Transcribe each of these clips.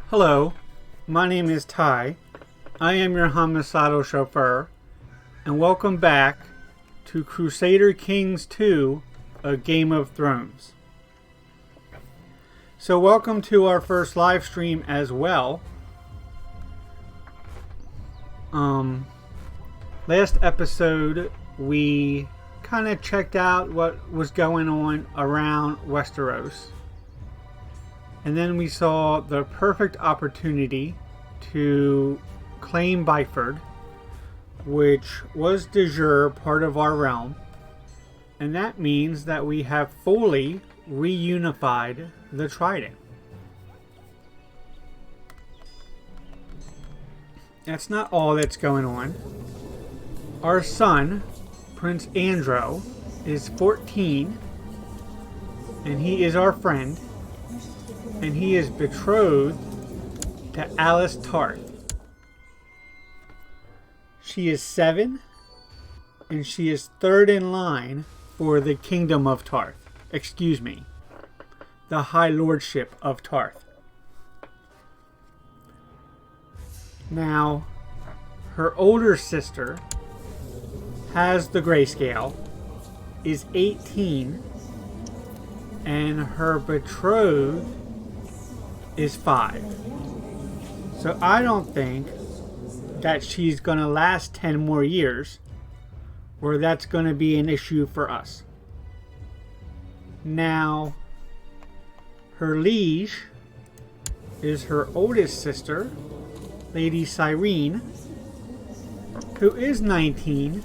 Hello, my name is Ty. I am your homicidal chauffeur, and welcome back to Crusader Kings II, A Game of Thrones. So welcome to our first live stream as well. Last episode we kind of checked out what was going on around Westeros. And then we saw the perfect opportunity to claim Byford, which was de jure part of our realm. And that means that we have fully reunified the Trident. That's not all that's going on. Our son, Prince Andro, is 14, and he is our friend. And he is betrothed to Alice Tarth. She is 7, and she is third in line for the Kingdom of Tarth. Excuse me, the High Lordship of Tarth. Now, her older sister has the grayscale, is 18, and her betrothed is 5. So I don't think that she's going to last 10 more years, or that's going to be an issue for us. Now, her liege is her oldest sister, Lady Cyrene, who is 19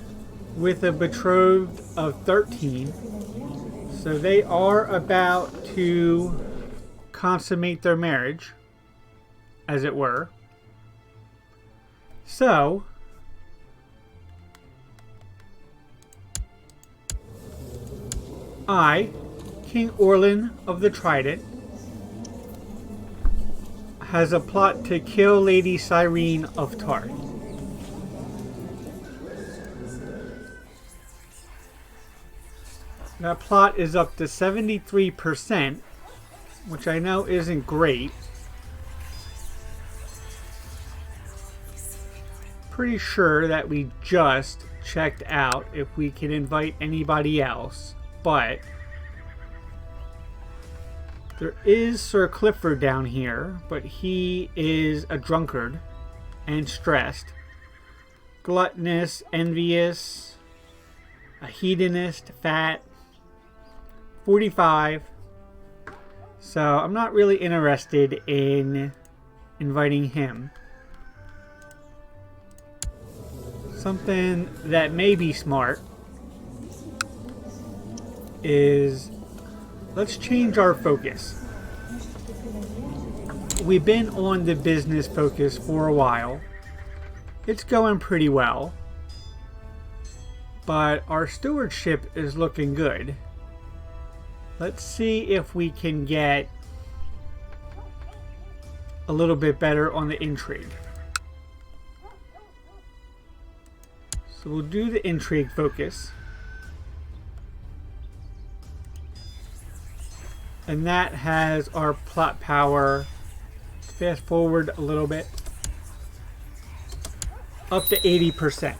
with a betrothed of 13. So they are about to consummate their marriage, as it were. So, I, King Orland of the Trident, has a plot to kill Lady Cyrene of Tarth. That plot is up to 73%, which I know isn't great. Pretty sure that we just checked out if we can invite anybody else, but there is Sir Clifford down here, but he is a drunkard and stressed, gluttonous, envious, a hedonist, fat, 45. So I'm not really interested in inviting him. Something that may be smart is, let's change our focus. We've been on the business focus for a while. It's going pretty well. But our stewardship is looking good. Let's see if we can get a little bit better on the intrigue. So we'll do the intrigue focus. And that has our plot power, fast forward a little bit, up to 80%.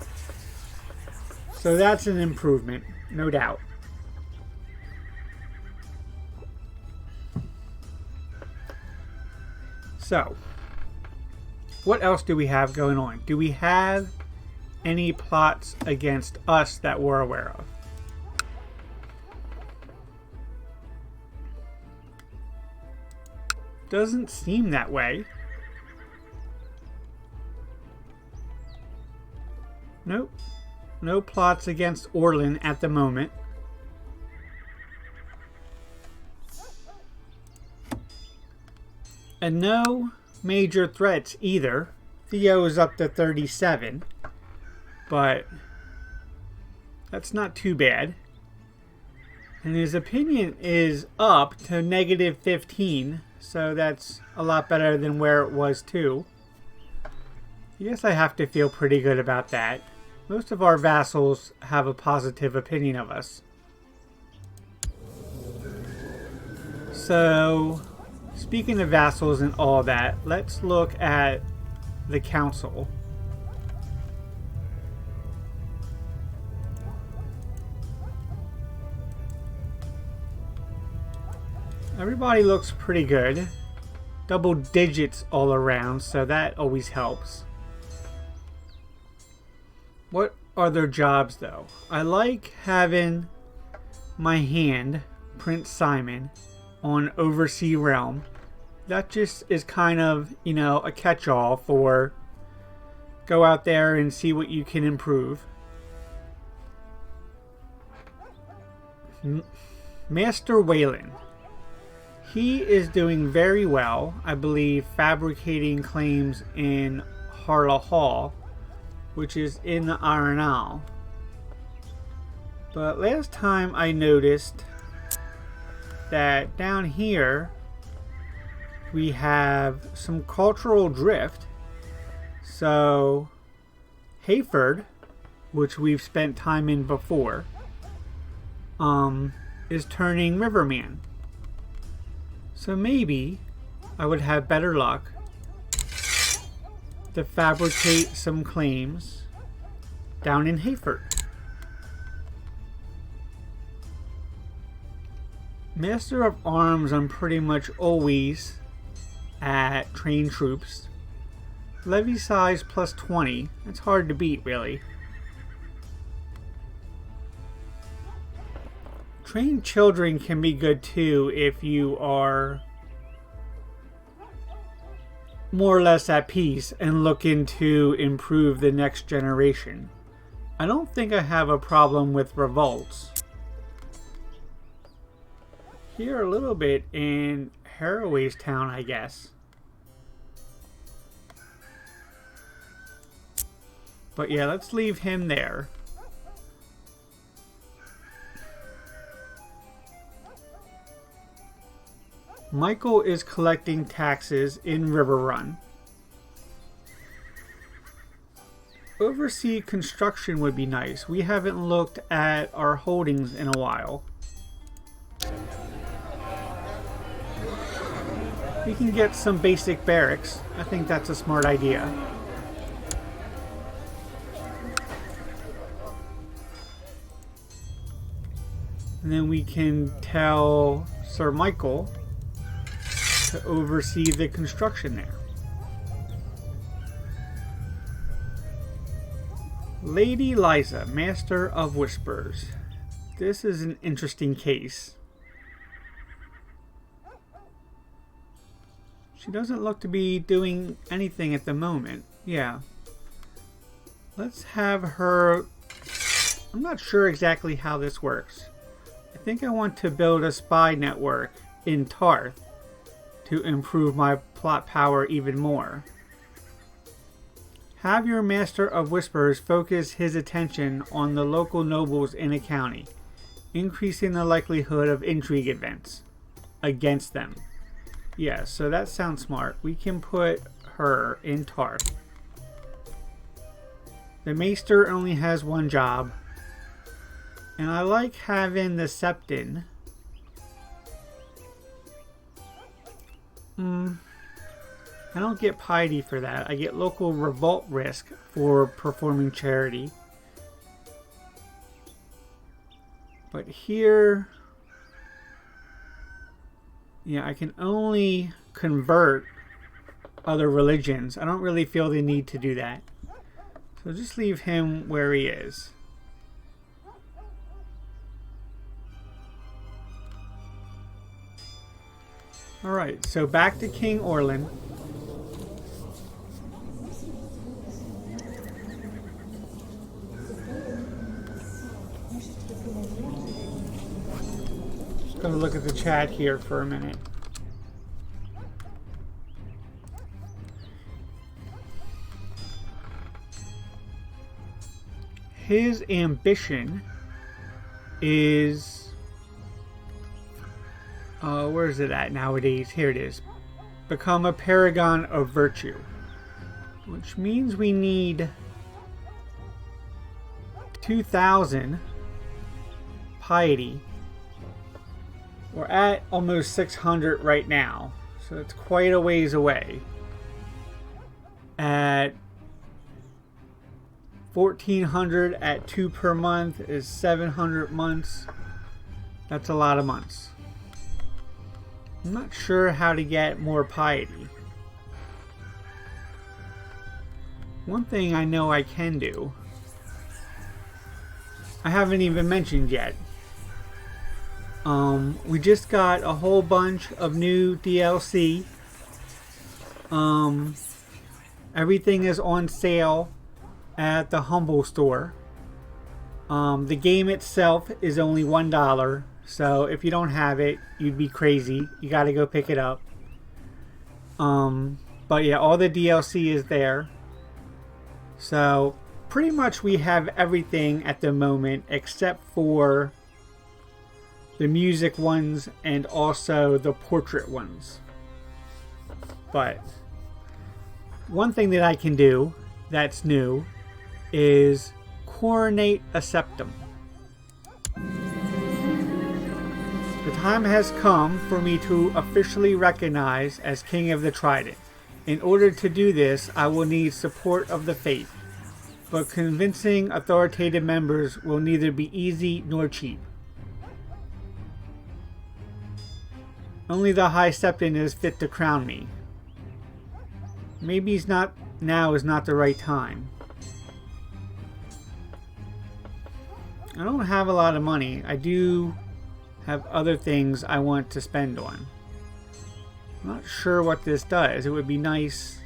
So that's an improvement, no doubt. So, what else do we have going on? Do we have any plots against us that we're aware of? Doesn't seem that way. Nope. No plots against Orland at the moment. And no major threats either. Theo is up to 37. But that's not too bad. And his opinion is up to negative 15. So that's a lot better than where it was too. I guess I have to feel pretty good about that. Most of our vassals have a positive opinion of us. So Speaking of vassals and all that, let's look at the council. Everybody looks pretty good. Double digits all around, so that always helps. What are their jobs though? I like having my hand, Prince Simon, on Oversea Realm. That just is kind of, you know, a catch-all for go out there and see what you can improve. Master Wayland. He is doing very well, I believe, fabricating claims in Harla Hall, which is in the Iron Isle. But last time I noticed that down here we have some cultural drift. So Hayford, which we've spent time in before, is turning Riverman. So maybe I would have better luck to fabricate some claims down in Hayford. Master of Arms, I'm pretty much always at trained troops. Levy size plus 20. That's hard to beat, really. Trained children can be good too if you are more or less at peace and looking to improve the next generation. I don't think I have a problem with revolts. Here a little bit in Haraway's town, I guess. But yeah, let's leave him there. Michael is collecting taxes in Riverrun. Oversee construction would be nice. We haven't looked at our holdings in a while. We can get some basic barracks. I think that's a smart idea. And then we can tell Sir Michael to oversee the construction there. Lady Liza, Master of Whispers. This is an interesting case. She doesn't look to be doing anything at the moment. Yeah. Let's have her... I'm not sure exactly how this works. I think I want to build a spy network in Tarth to improve my plot power even more. Have your Master of Whispers focus his attention on the local nobles in a county, increasing the likelihood of intrigue events against them. Yeah, so that sounds smart. We can put her in Tarth. The Maester only has one job, and I like having the Septon. I don't get piety for that. I get local revolt risk for performing charity. But here, yeah, I can only convert other religions. I don't really feel the need to do that. So just leave him where he is. Alright, so back to King Orland. Just gonna look at the chat here for a minute. His ambition is... where is it at nowadays? Here it is. Become a paragon of virtue. Which means we need 2,000 piety. We're at almost 600 right now. So it's quite a ways away. At 1,400 at 2 per month is 700 months. That's a lot of months. I'm not sure how to get more piety. One thing I know I can do, I haven't even mentioned yet. We just got a whole bunch of new DLC. Everything is on sale at the Humble Store. The game itself is only $1, so if you don't have it, you'd be crazy. You gotta go pick it up. But yeah, all the DLC is there. So pretty much we have everything at the moment except for the music ones and also the portrait ones. But one thing that I can do that's new is coronate a septum. The time has come for me to officially recognize as King of the Trident. In order to do this, I will need support of the faith, but convincing authoritative members will neither be easy nor cheap. Only the High Septon is fit to crown me. Maybe now is not the right time. I don't have a lot of money. I do have other things I want to spend on. I'm not sure what this does. It would be nice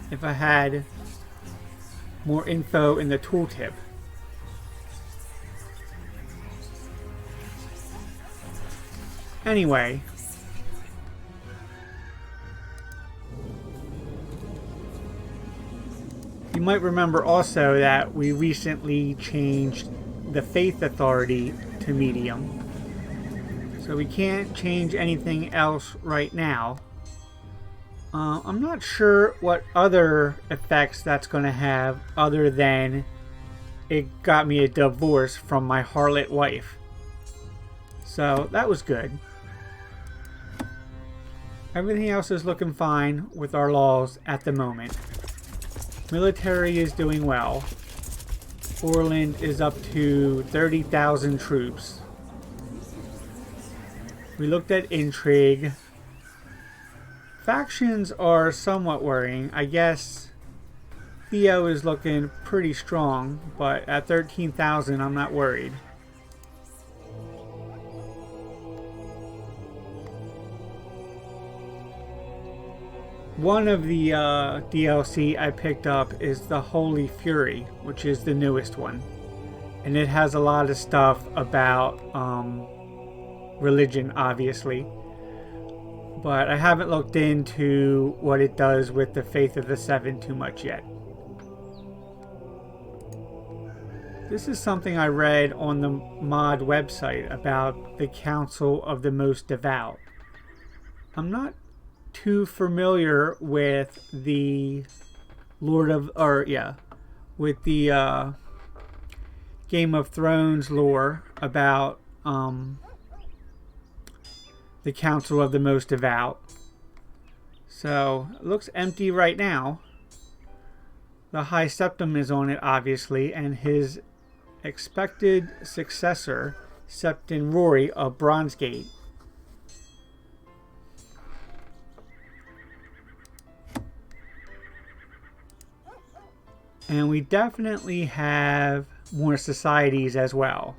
if I had more info in the tooltip. Anyway, you might remember also that we recently changed the faith authority to medium. So we can't change anything else right now. I'm not sure what other effects that's going to have other than it got me a divorce from my harlot wife. So that was good. Everything else is looking fine with our laws at the moment. Military is doing well. Orland is up to 30,000 troops. We looked at intrigue. Factions are somewhat worrying. I guess Theo is looking pretty strong, but at 13,000 I'm not worried. One of the DLC I picked up is the Holy Fury, which is the newest one. And it has a lot of stuff about religion, obviously. But I haven't looked into what it does with the Faith of the Seven too much yet. This is something I read on the mod website about the Council of the Most Devout. I'm not too familiar with the with the Game of Thrones lore about the Council of the Most Devout. So it looks empty right now. The High Septon is on it, obviously, and his expected successor, Septon Rory of Bronzegate. And we definitely have more societies as well.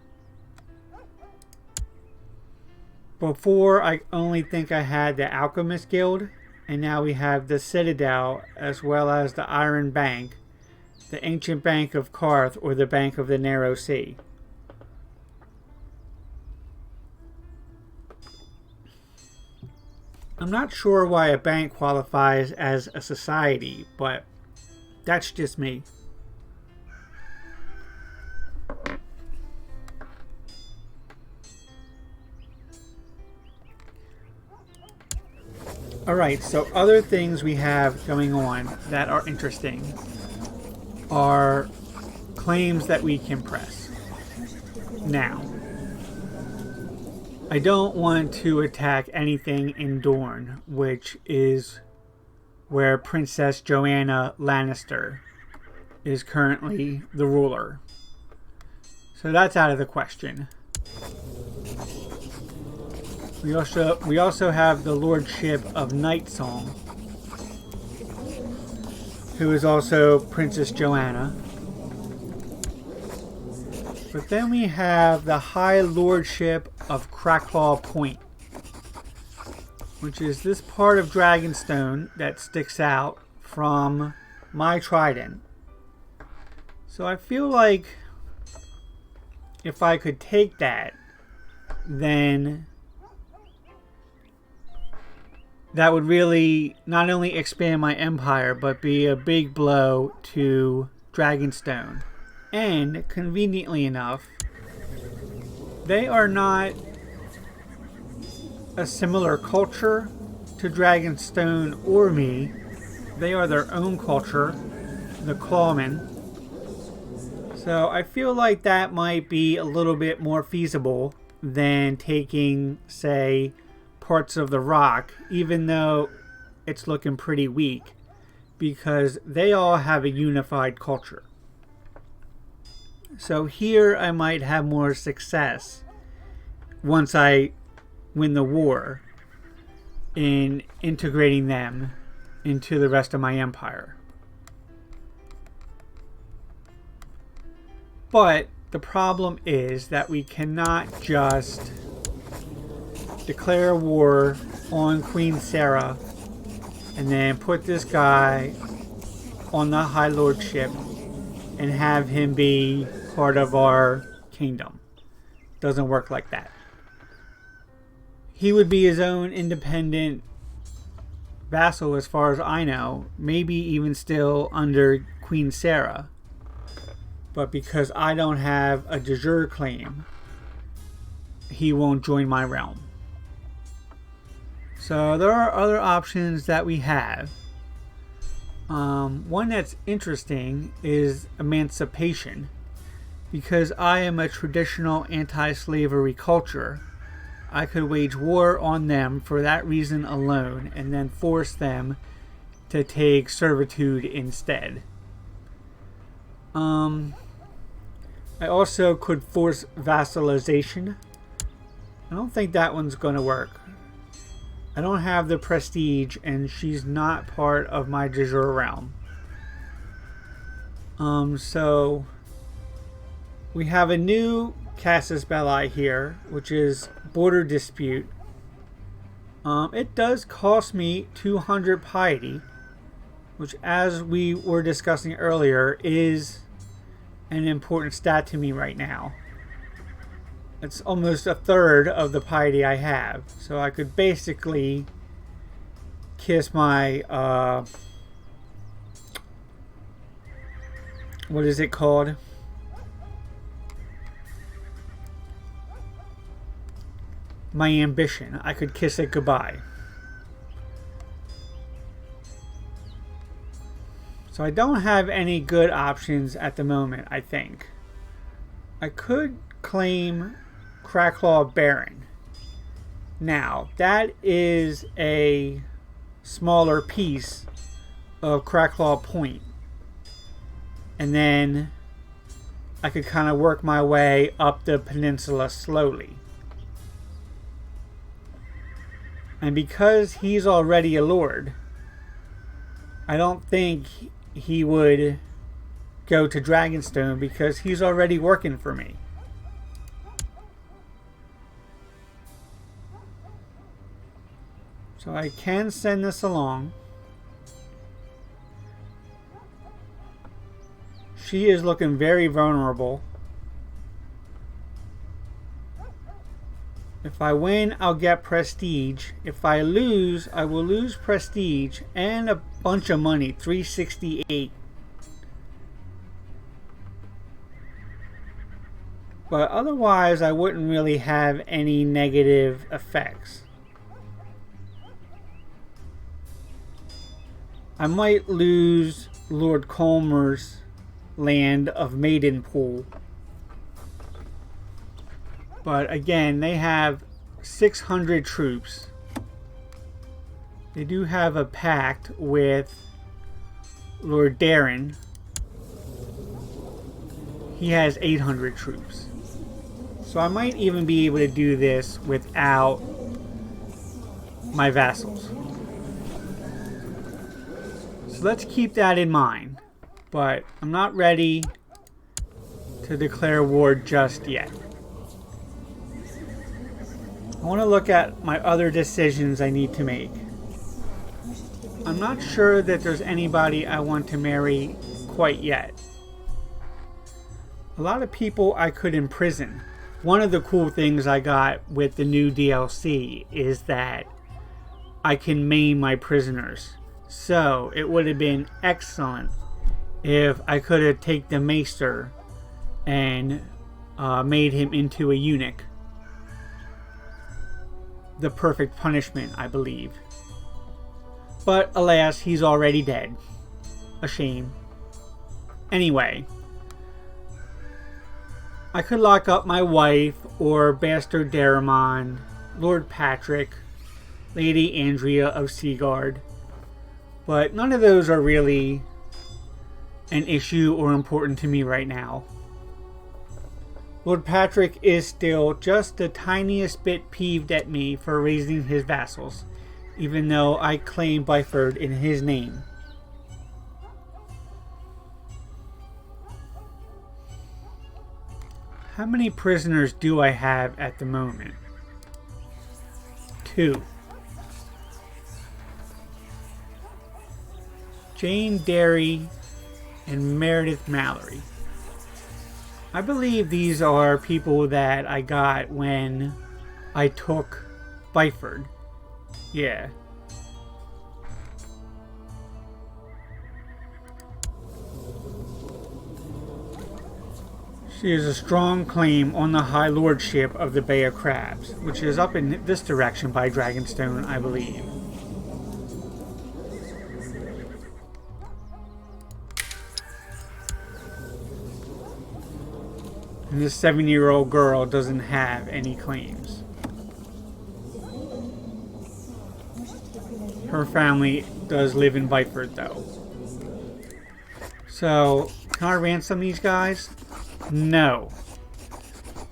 Before, I only think I had the Alchemist Guild, and now we have the Citadel, as well as the Iron Bank, the Ancient Bank of Karth, or the Bank of the Narrow Sea. I'm not sure why a bank qualifies as a society, but that's just me. Alright, so other things we have going on that are interesting are claims that we can press. Now, I don't want to attack anything in Dorne, which is where Princess Joanna Lannister is currently the ruler. So that's out of the question. We also have the Lordship of Nightsong, who is also Princess Joanna. But then we have the High Lordship of Cracklaw Point, which is this part of Dragonstone that sticks out from my Trident. So I feel like if I could take that, then that would really not only expand my empire, but be a big blow to Dragonstone. And, conveniently enough, they are not a similar culture to Dragonstone or me. They are their own culture, the Clawmen. So I feel like that might be a little bit more feasible than taking, say, parts of the Rock, even though it's looking pretty weak, because they all have a unified culture. So here I might have more success once I win the war in integrating them into the rest of my empire. But the problem is that we cannot just declare war on Queen Sarah and then put this guy on the High Lordship and have him be part of our kingdom. Doesn't work like that. He would be his own independent vassal as far as I know, maybe even still under Queen Sarah. But because I don't have a de jure claim, he won't join my realm. So there are other options that we have. One that's interesting is emancipation. Because I am a traditional anti-slavery culture, I could wage war on them for that reason alone and then force them to take servitude instead. I also could force vassalization. I don't think that one's going to work. I don't have the prestige and she's not part of my de jure realm. So we have a new casus belli here, which is border dispute. It does cost me 200 piety, which, as we were discussing earlier, is an important stat to me right now. It's almost a third of the piety I have, so I could basically kiss my what is it called? My ambition. I could kiss it goodbye. So I don't have any good options at the moment, I think. I could claim Cracklaw Baron. Now, that is a smaller piece of Cracklaw Point. And then I could kind of work my way up the peninsula slowly. And because he's already a lord, I don't think he would go to Dragonstone because he's already working for me. So I can send this along. She is looking very vulnerable. If I win, I'll get prestige. If I lose, I will lose prestige and a bunch of money, 368. But otherwise, I wouldn't really have any negative effects. I might lose Lord Colmer's land of Maidenpool. But again, they have 600 troops. They do have a pact with Lord Darren. He has 800 troops. So I might even be able to do this without my vassals. So let's keep that in mind. But I'm not ready to declare war just yet. I want to look at my other decisions I need to make. I'm not sure that there's anybody I want to marry quite yet. A lot of people I could imprison. One of the cool things I got with the new DLC is that I can maim my prisoners. So it would have been excellent if I could have taken the Maester and made him into a eunuch. The perfect punishment, I believe. But alas, he's already dead. A shame. Anyway, I could lock up my wife or Bastard Daramon, Lord Patrick, Lady Andrea of Seaguard, but none of those are really an issue or important to me right now. Lord Patrick is still just the tiniest bit peeved at me for raising his vassals, even though I claim Byford in his name. How many prisoners do I have at the moment? 2. Jane Derry and Meredith Mallory. I believe these are people that I got when I took Byford. Yeah. She has a strong claim on the High Lordship of the Bay of Crabs, which is up in this direction by Dragonstone, I believe. And this 7-year-old girl doesn't have any claims. Her family does live in Byford, though. So, can I ransom these guys? No.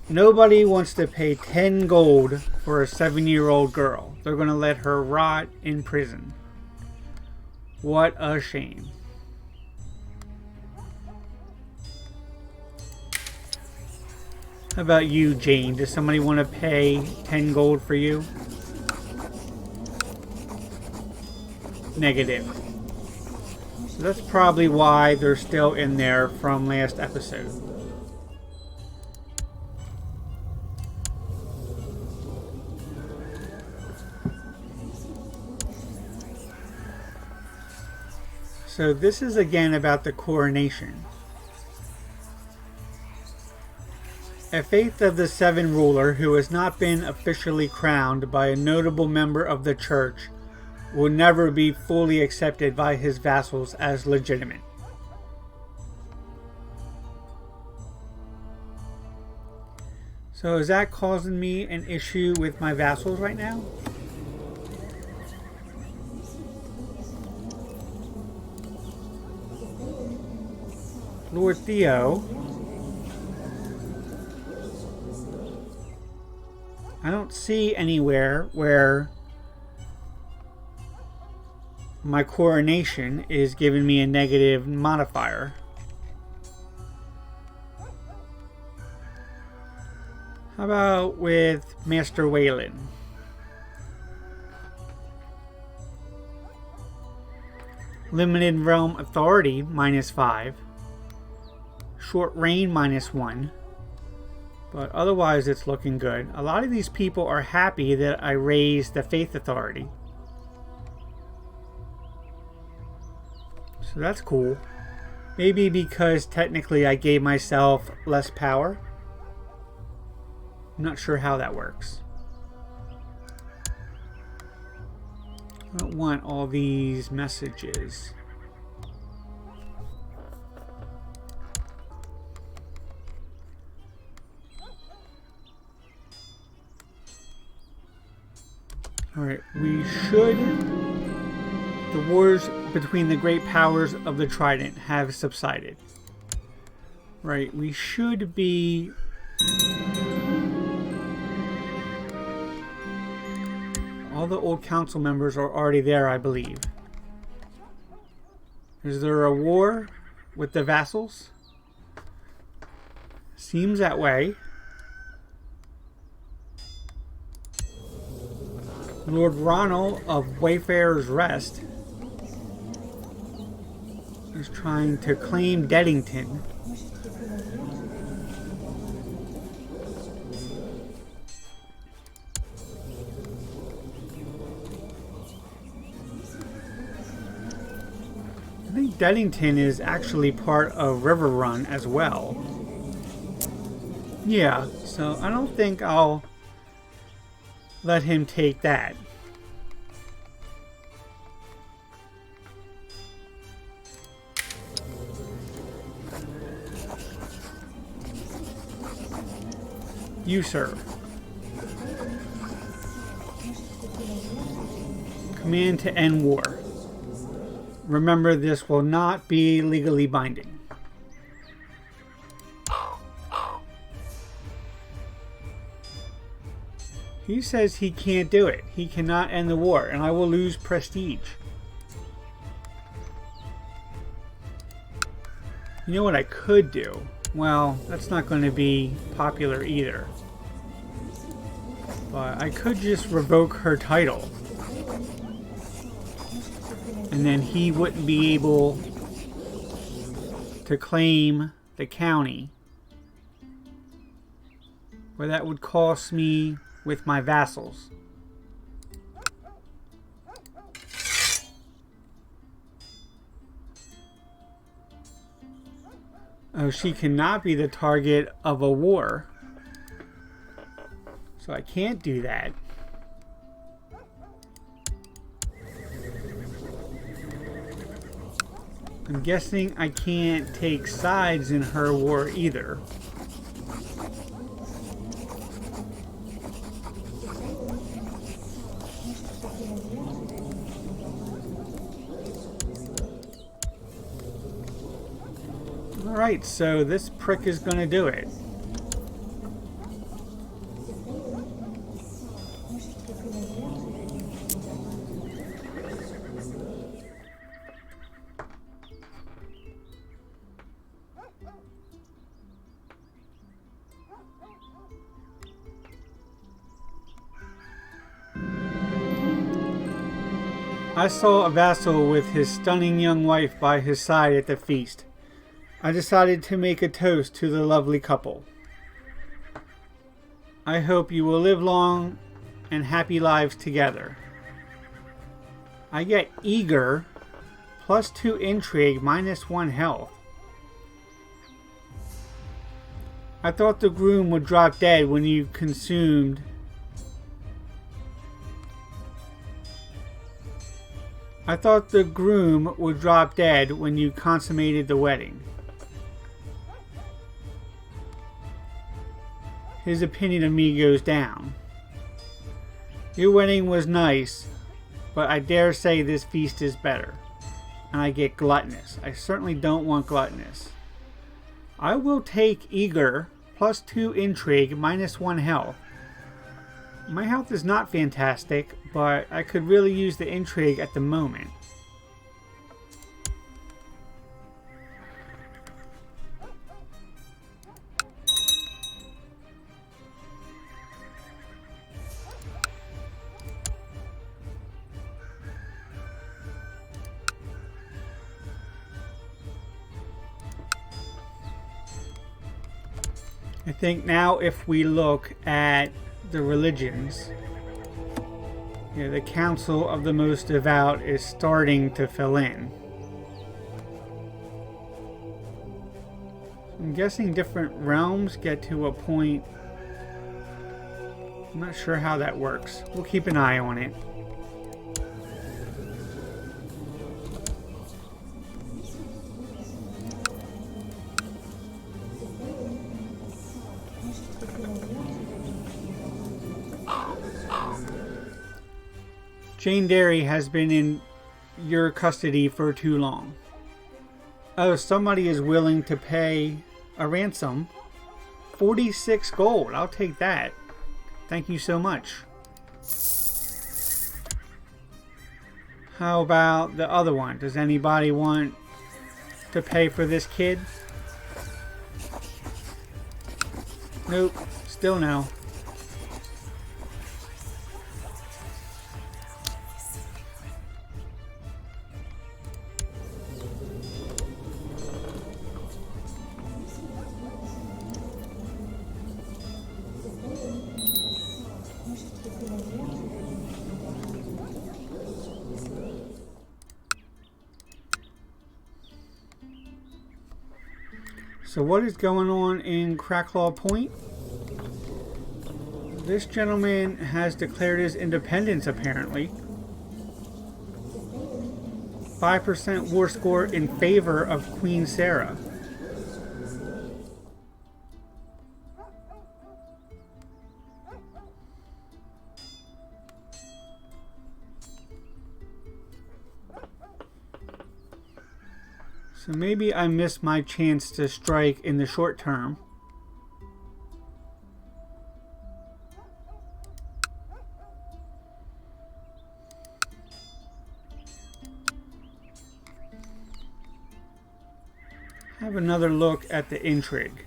Nobody wants to pay 10 gold for a 7-year-old girl. They're going to let her rot in prison. What a shame. How about you, Jane? Does somebody want to pay 10 gold for you? Negative. So that's probably why they're still in there from last episode. So this is again about the coronation. A faith of the Seven ruler who has not been officially crowned by a notable member of the church will never be fully accepted by his vassals as legitimate. So is that causing me an issue with my vassals right now? Lord Theo. I don't see anywhere where my coronation is giving me a negative modifier. How about with Master Wayland? Limited realm authority -5. Short reign -1. But otherwise it's looking good. A lot of these people are happy that I raised the faith authority. So that's cool. Maybe because technically I gave myself less power. I'm not sure how that works. I don't want all these messages. Alright, we should... The wars between the great powers of the Trident have subsided. Right, we should be... All the old council members are already there, I believe. Is there a war with the vassals? Seems that way. Lord Ronald of Wayfarer's Rest is trying to claim Deddington. I think Deddington is actually part of Riverrun as well. Yeah, so I don't think I'll let him take that. You, sir. Command to end war. Remember, this will not be legally binding. He says he can't do it. He cannot end the war, and I will lose prestige. You know what I could do? Well, that's not going to be popular either. But I could just revoke her title. And then he wouldn't be able to claim the county. Where that would cost me with my vassals. Oh, she cannot be the target of a war. So I can't do that. I'm guessing I can't take sides in her war either. Alright, so this prick is going to do it. I saw a vassal with his stunning young wife by his side at the feast. I decided to make a toast to the lovely couple. I hope you will live long and happy lives together. I get eager, +2 intrigue, -1 health. I thought the groom would drop dead when you consumed. I thought the groom would drop dead when you consummated the wedding. His opinion of me goes down. Your wedding was nice, but I dare say this feast is better. And I get gluttonous. I certainly don't want gluttonous. I will take eager, +2 intrigue, -1 health. My health is not fantastic, but I could really use the intrigue at the moment. I think now if we look at the religions, the Council of the Most Devout is starting to fill in. I'm guessing different realms get to a point. I'm not sure how that works. We'll keep an eye on it. Jane Derry has been in your custody for too long. Oh, somebody is willing to pay a ransom. 46 gold. I'll take that. Thank you so much. How about the other one? Does anybody want to pay for this kid? Nope. Still no. So what is going on in Cracklaw Point? This gentleman has declared his independence, apparently. 5% war score in favor of Queen Sarah. So maybe I missed my chance to strike in the short term. Have another look at the intrigue.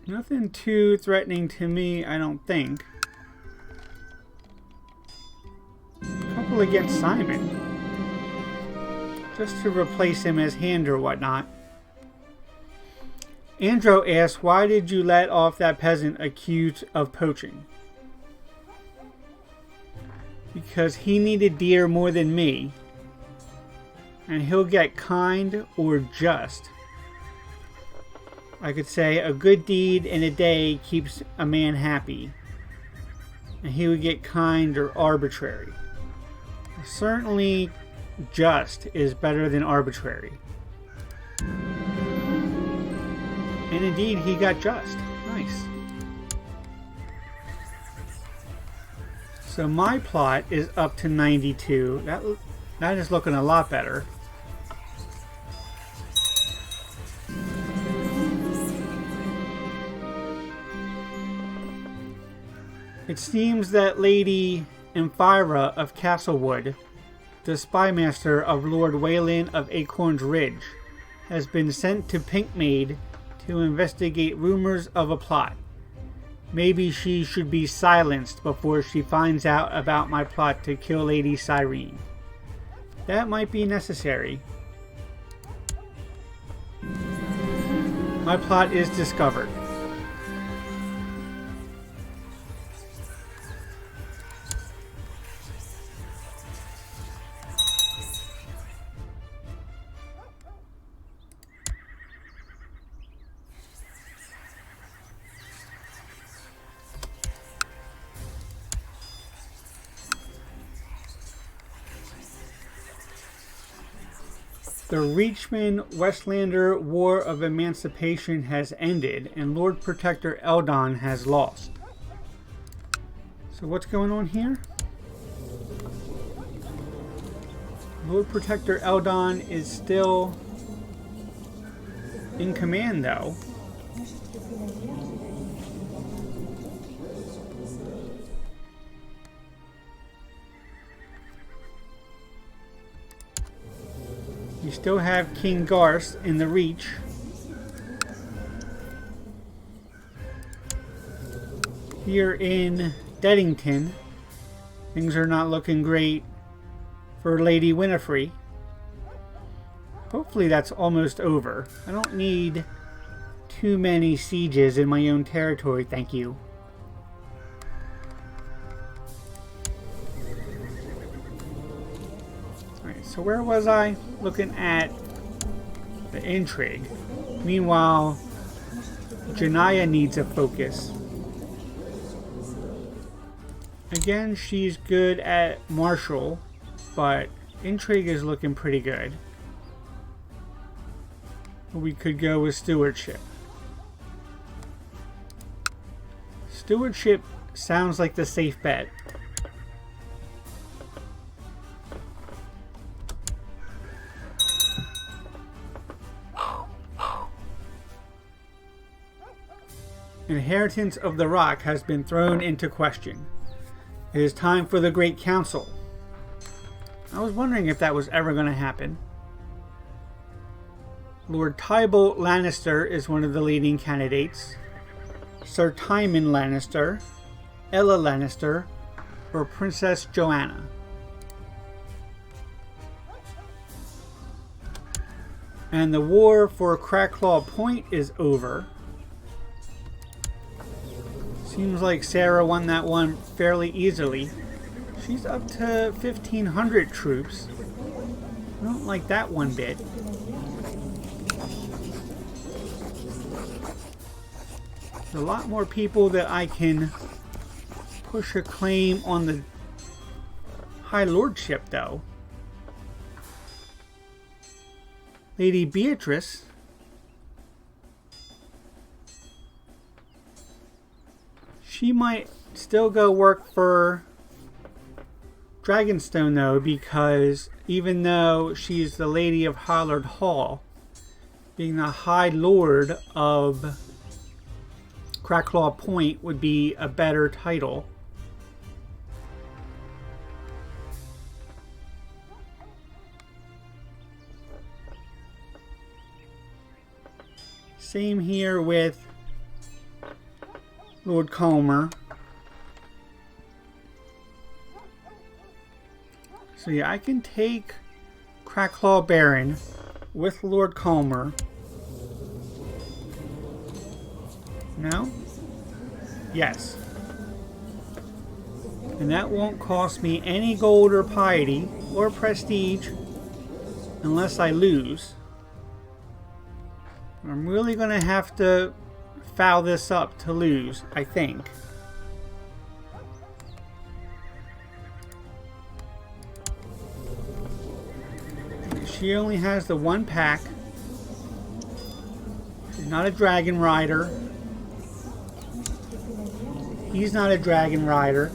Nothing too threatening to me, I don't think. A couple against Simon. Just to replace him as hand or whatnot. Andro asks, why did you let off that peasant accused of poaching? Because he needed deer more than me. And he'll get kind or just. I could say a good deed in a day keeps a man happy. And he would get kind or arbitrary. Certainly just is better than arbitrary. And indeed he got just. Nice. So my plot is up to 92. That is looking a lot better. It seems that Lady Emphira of Castlewood, the spymaster of Lord Wayland of Acorn's Ridge, has been sent to Pinkmaid to investigate rumors of a plot. Maybe she should be silenced before she finds out about my plot to kill Lady Cyrene. That might be necessary. My plot is discovered. The Reachman-Westlander War of Emancipation has ended, and Lord Protector Eldon has lost. So what's going on here? Lord Protector Eldon is still in command, though. You still have King Garth in the Reach. Here in Deddington, things are not looking great for Lady Winifred. Hopefully that's almost over. I don't need too many sieges in my own territory, thank you. So where was I? Looking at the intrigue. Meanwhile, Janaya needs a focus. Again, she's good at martial, but intrigue is looking pretty good. Or we could go with stewardship. Stewardship sounds like the safe bet. Inheritance of the Rock has been thrown into question. It is time for the Great Council. I was wondering if that was ever going to happen. Lord Tybalt Lannister is one of the leading candidates. Sir Tywin Lannister, Ella Lannister, or Princess Joanna. And the war for Cracklaw Point is over. Seems like Sarah won that one fairly easily. She's up to 1,500 troops. I don't like that one bit. There's a lot more people that I can push a claim on the High Lordship, though. Lady Beatrice. She might still go work for Dragonstone, though, because even though she's the Lady of Hollard Hall, being the High Lord of Cracklaw Point would be a better title. Same here with Lord Calmer. So yeah, I can take Cracklaw Baron with Lord Calmer. No? Yes. And that won't cost me any gold or piety or prestige unless I lose. I'm really going to have to foul this up to lose, I think. She only has the one pack. She's not a dragon rider. He's not a dragon rider,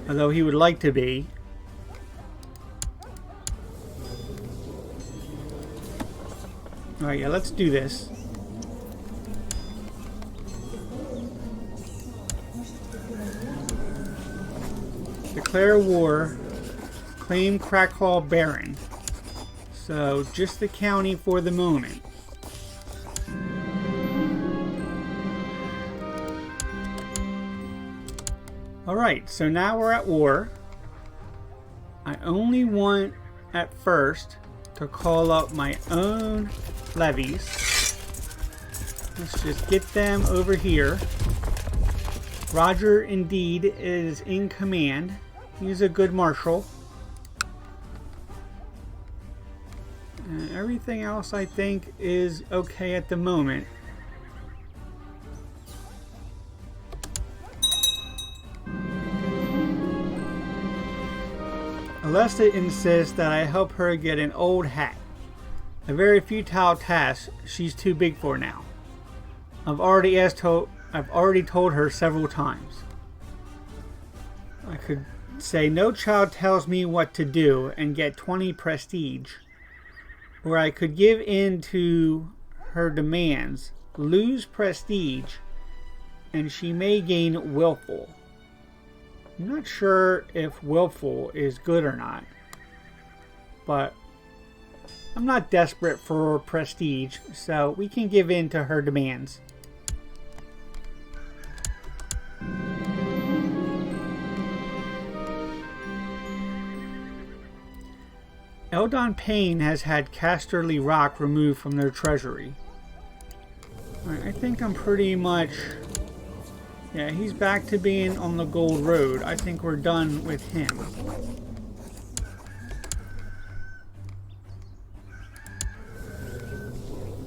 although he would like to be. Alright, yeah, let's do this. Declare war. Claim Cracklaw Baron. So, just the county for the moment. Alright, so now we're at war. I only want, at first, to call up my own levies. Let's just get them over here. Roger, indeed, is in command. He's a good marshal. And everything else, I think, is okay at the moment. Alesta insists that I help her get an old hat. A very futile task she's too big for now. I've already told her several times. I could say no child tells me what to do and get 20 prestige. Or I could give in to her demands, lose prestige, and she may gain willful. I'm not sure if willful is good or not, but I'm not desperate for prestige, so we can give in to her demands. Eldon Payne has had Casterly Rock removed from their treasury. Alright, I think I'm pretty much... Yeah, he's back to being on the Gold Road. I think we're done with him.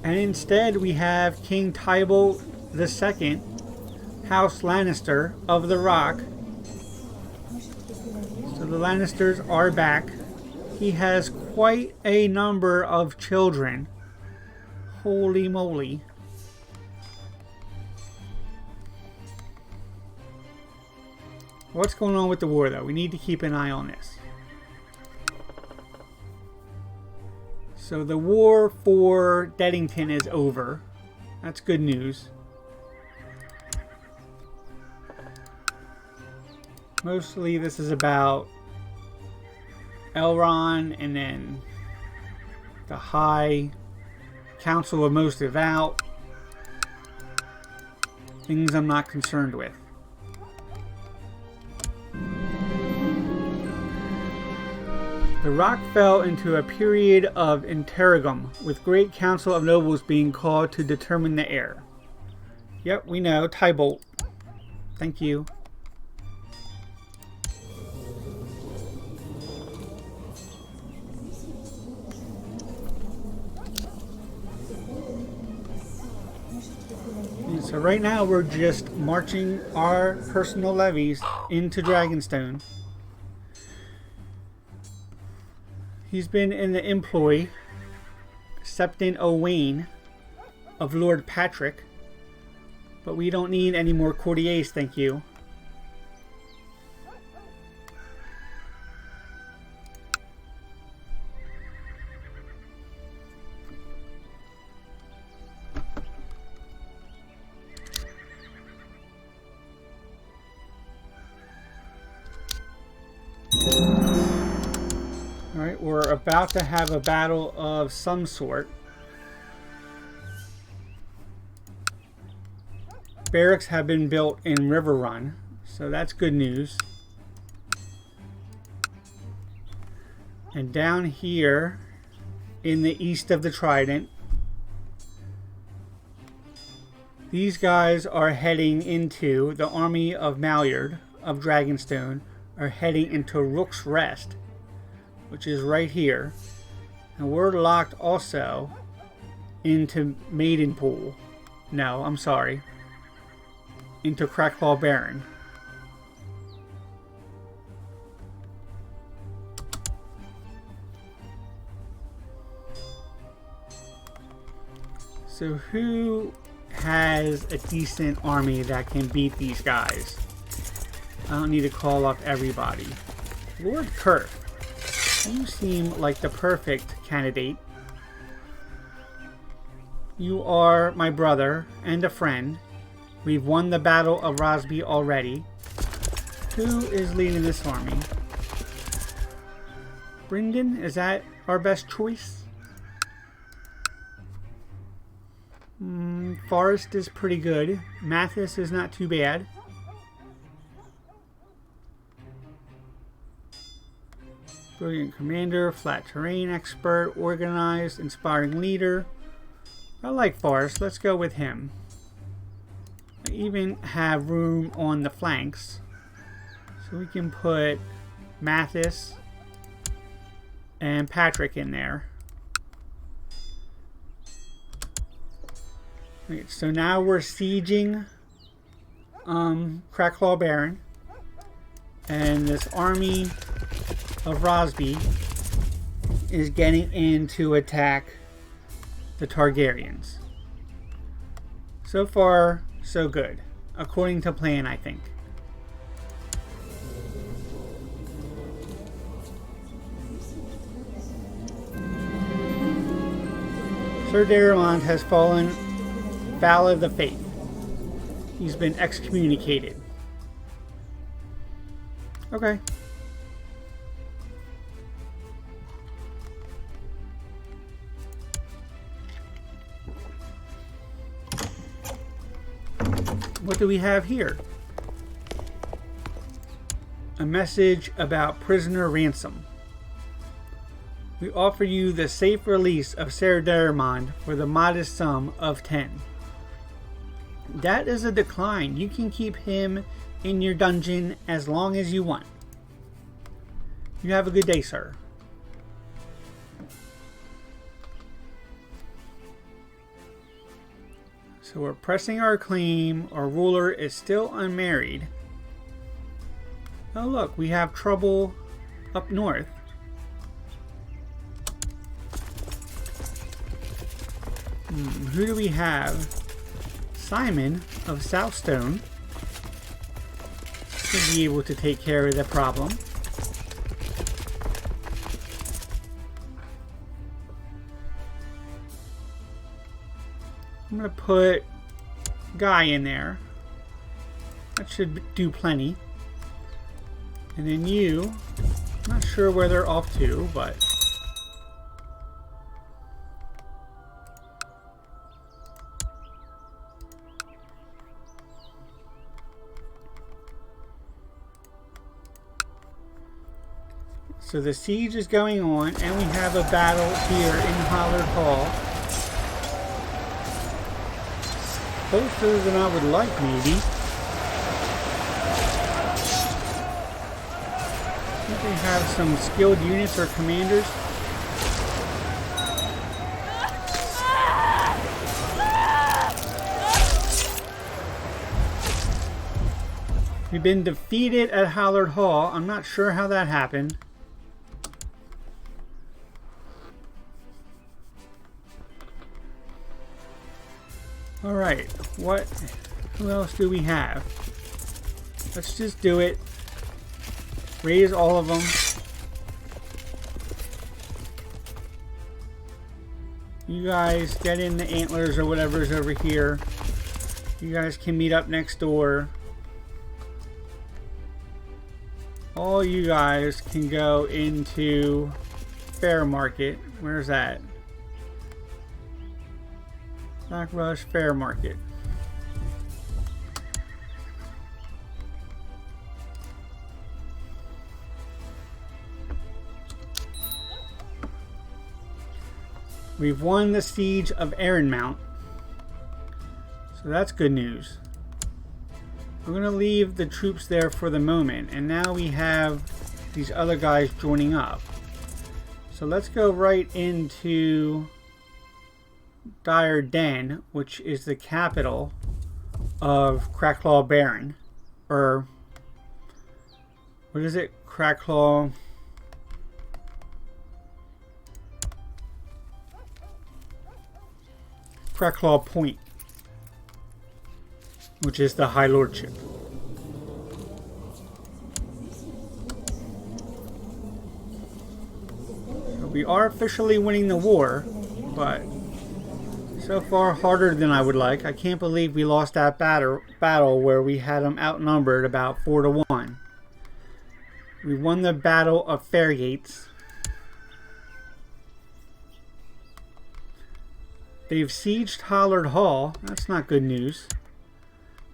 And instead we have King Tybalt II, House Lannister of the Rock. So the Lannisters are back. He has quite a number of children. Holy moly. What's going on with the war, though? We need to keep an eye on this. So the war for Deddington is over. That's good news. Mostly this is about Elrond and then the High Council of Most Devout. Things I'm not concerned with. The rock fell into a period of interregnum, with great council of nobles being called to determine the heir. Yep, we know. Tybolt. Thank you. And so right now we're just marching our personal levies into Dragonstone. He's been in the employ, Septon Owain, of Lord Patrick, but we don't need any more courtiers, thank you. Alright, we're about to have a battle of some sort. Barracks have been built in River Run, so that's good news. And down here, in the east of the Trident, these guys are heading into, the army of Maillard of Dragonstone are heading into Rook's Rest, which is right here. And we're locked also into Maidenpool. No, I'm sorry. Into Crackball Baron. So who has a decent army that can beat these guys? I don't need to call up everybody. Lord Kirk. You seem like the perfect candidate. You are my brother and a friend. We've won the Battle of Rosby already. Who is leading this army? Brynden, is that our best choice? Forrest is pretty good. Mathis is not too bad. Brilliant commander, flat terrain expert, organized, inspiring leader. I like Forrest. Let's go with him. I even have room on the flanks, so we can put Mathis and Patrick in there. Right, so now we're sieging Crackclaw Baron, and this army of Rosby is getting in to attack the Targaryens. So far, so good. According to plan, I think. Sir Daramond has fallen foul of the faith. He's been excommunicated. Okay. What do we have here? A message about prisoner ransom. We offer you the safe release of Sir Daramond for the modest sum of 10. That is a decline. You can keep him in your dungeon as long as you want. You have a good day, sir. So we're pressing our claim. Our ruler is still unmarried. Oh look, we have trouble up north. who do we have? Simon of Southstone should be able to take care of the problem. I'm going to put Guy in there. That should do plenty. And then you, I'm not sure where they're off to, but so the siege is going on, and we have a battle here in Hollard Hall. Closer than I would like, maybe. I think we have some skilled units or commanders. We've been defeated at Hollard Hall. I'm not sure how that happened. Alright, who else do we have? Let's just do it. Raise all of them. You guys get in the antlers or whatever's over here. You guys can meet up next door. All you guys can go into Fair Market. Where's that? Black Rush Fair Market. We've won the siege of Ironmount, so that's good news. We're going to leave the troops there for the moment, and now we have these other guys joining up. So let's go right into Dire Den, which is the capital of Cracklaw Baron, or what is it? Cracklaw Point, which is the High Lordship. So we are officially winning the war, but so far harder than I would like. I can't believe we lost that battle where we had them outnumbered about 4-1. We won the Battle of Fairgates. They've sieged Hollard Hall. That's not good news.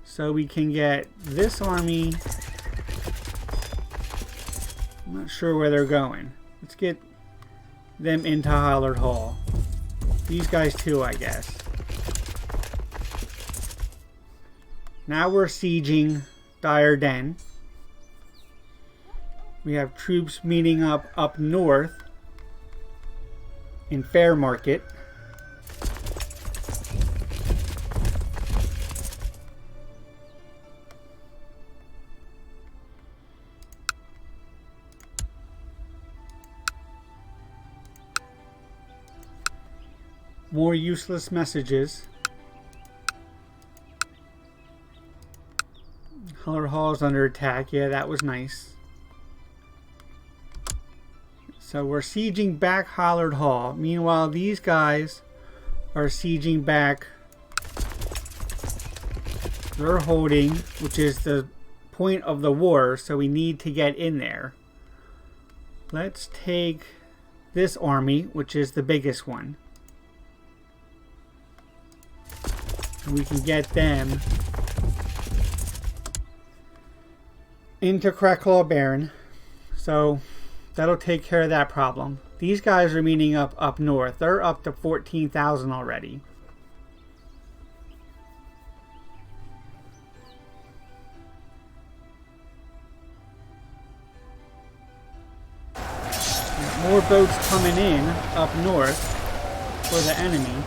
So we can get this army. I'm not sure where they're going. Let's get them into Hollard Hall. These guys too, I guess. Now we're sieging Dire Den. We have troops meeting up north in Fair Market. More useless messages. Hollard Hall is under attack. Yeah, that was nice. So we're sieging back Hollard Hall. Meanwhile, these guys are sieging back. They're holding, which is the point of the war, so we need to get in there. Let's take this army, which is the biggest one. And we can get them into Cracklaw Baron. So that'll take care of that problem. These guys are meeting up north. They're up to 14,000 already. More boats coming in up north for the enemy.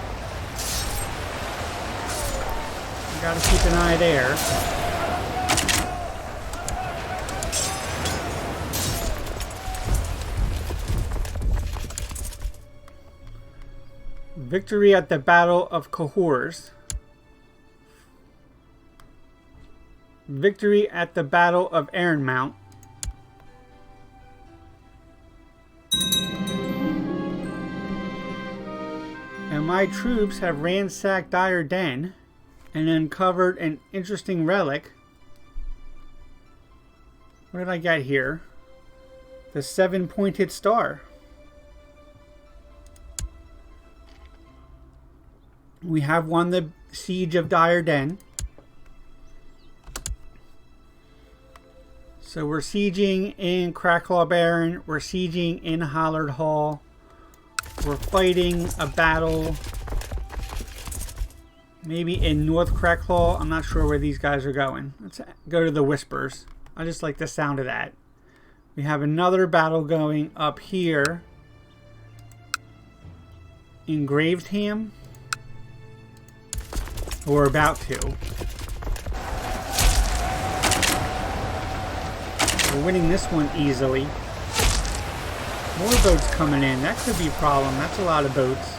Gotta keep an eye there. Victory at the Battle of Cahors. Victory at the Battle of Ironmount. And my troops have ransacked Dire Den and uncovered an interesting relic. What did I get here? The 7-pointed star. We have won the siege of Dire Den. So we're sieging in Cracklaw Baron. We're sieging in Hollard Hall. We're fighting a battle maybe in North Cracklaw. I'm not sure where these guys are going. Let's go to the Whispers. I just like the sound of that. We have another battle going up here in Gravesham. We're about to. We're winning this one easily. More boats coming in. That could be a problem. That's a lot of boats.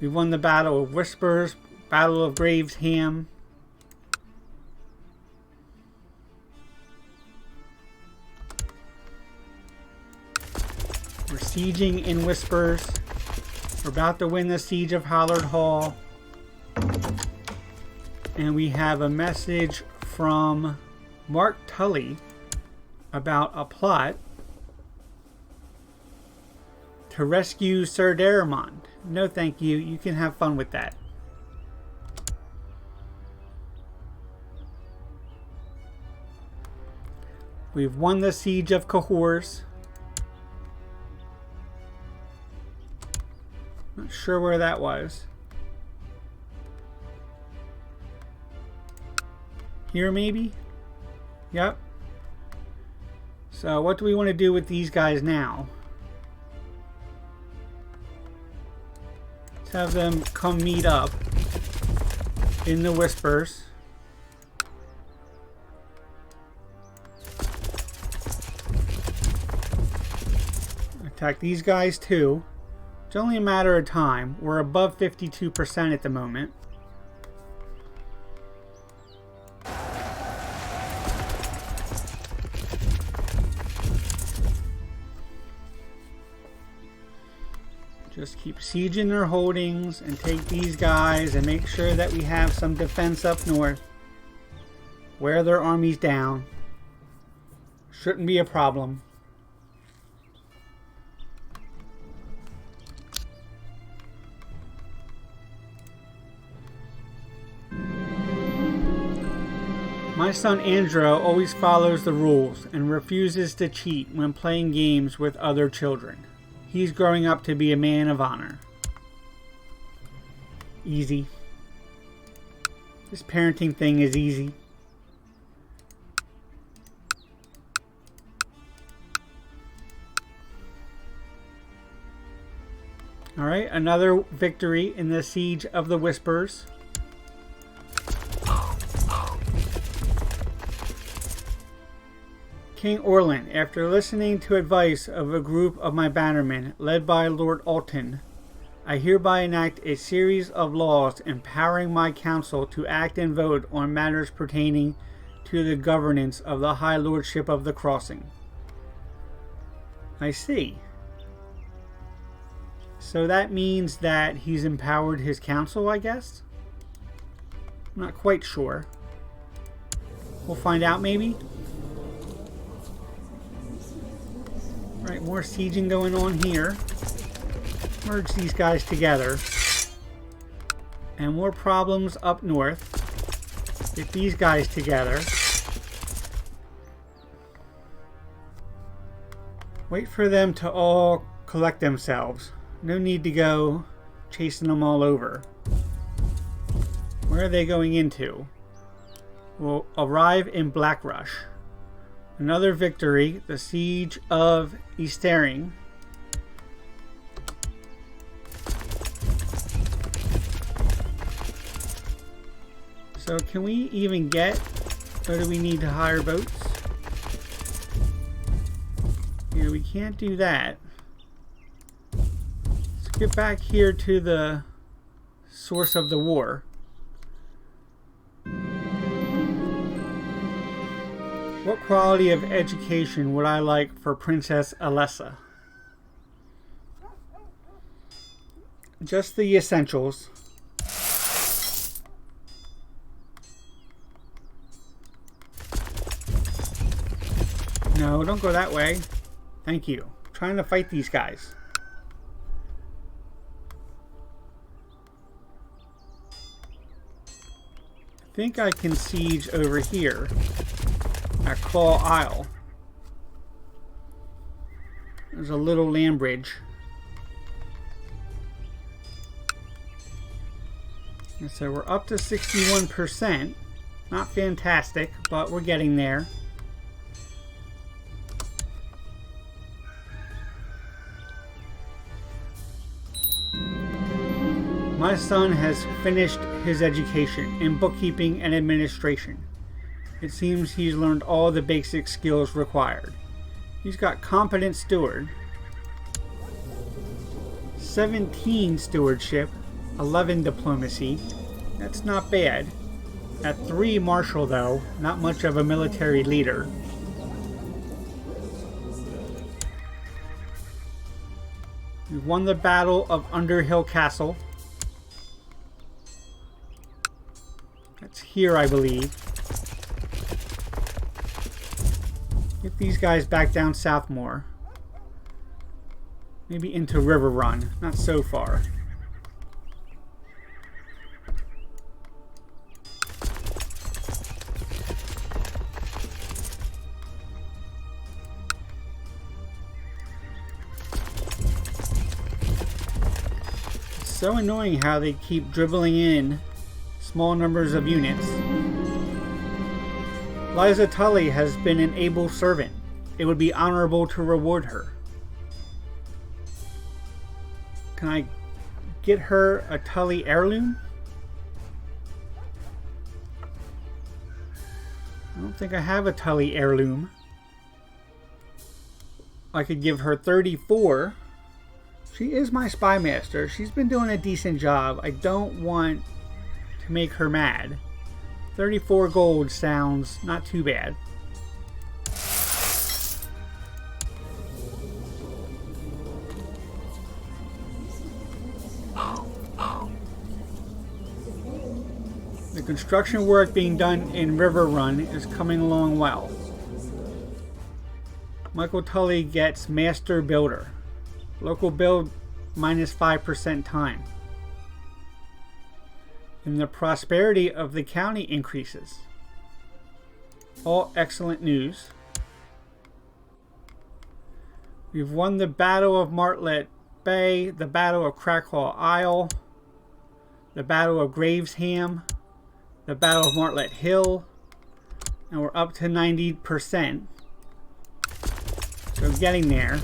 We won the Battle of Whispers, Battle of Gravesham. We're sieging in Whispers. We're about to win the siege of Hollard Hall. And we have a message from Mark Tully about a plot to rescue Sir Daramond. No thank you. You can have fun with that. We've won the siege of Cahors. Not sure where that was. Here maybe? Yep. So what do we want to do with these guys now? Let's have them come meet up in the Whispers. Attack these guys too. It's only a matter of time. We're above 52% at the moment. Just keep sieging their holdings and take these guys and make sure that we have some defense up north. Wear their armies down. Shouldn't be a problem. My son Andro always follows the rules and refuses to cheat when playing games with other children. He's growing up to be a man of honor. Easy. This parenting thing is easy. Alright, another victory in the Siege of the Whispers. King Orland, after listening to advice of a group of my bannermen, led by Lord Alton, I hereby enact a series of laws empowering my council to act and vote on matters pertaining to the governance of the High Lordship of the Crossing. I see. So that means that he's empowered his council, I guess? I'm not quite sure. We'll find out maybe. Right, more sieging going on here. Merge these guys together. And more problems up north. Get these guys together. Wait for them to all collect themselves. No need to go chasing them all over. Where are they going into? We'll arrive in Blackrush. Another victory, the Siege of Eastering. So can we even get, or do we need to hire boats? Yeah, we can't do that. Let's get back here to the source of the war. What quality of education would I like for Princess Alessa? Just the essentials. No, don't go that way. Thank you. I'm trying to fight these guys. I think I can siege over here at Claw Isle. There's a little land bridge. And so we're up to 61%. Not fantastic, but we're getting there. My son has finished his education in bookkeeping and administration. It seems he's learned all the basic skills required. He's got competent steward, 17 stewardship, 11 diplomacy. That's not bad. At 3 marshal though, not much of a military leader. We won the Battle of Underhill Castle. That's here, I believe. Get these guys back down south more. Maybe into River Run. Not so far. It's so annoying how they keep dribbling in small numbers of units. Liza Tully has been an able servant. It would be honorable to reward her. Can I get her a Tully heirloom? I don't think I have a Tully heirloom. I could give her 34. She is my spy master. She's been doing a decent job. I don't want to make her mad. 34 gold sounds not too bad. The construction work being done in River Run is coming along well. Michael Tully gets Master Builder. Local build minus 5% time. And the prosperity of the county increases. All excellent news. We've won the Battle of Martlet Bay, the Battle of Cracklaw Isle, the Battle of Gravesham, the Battle of Martlet Hill, and we're up to 90%. So getting there.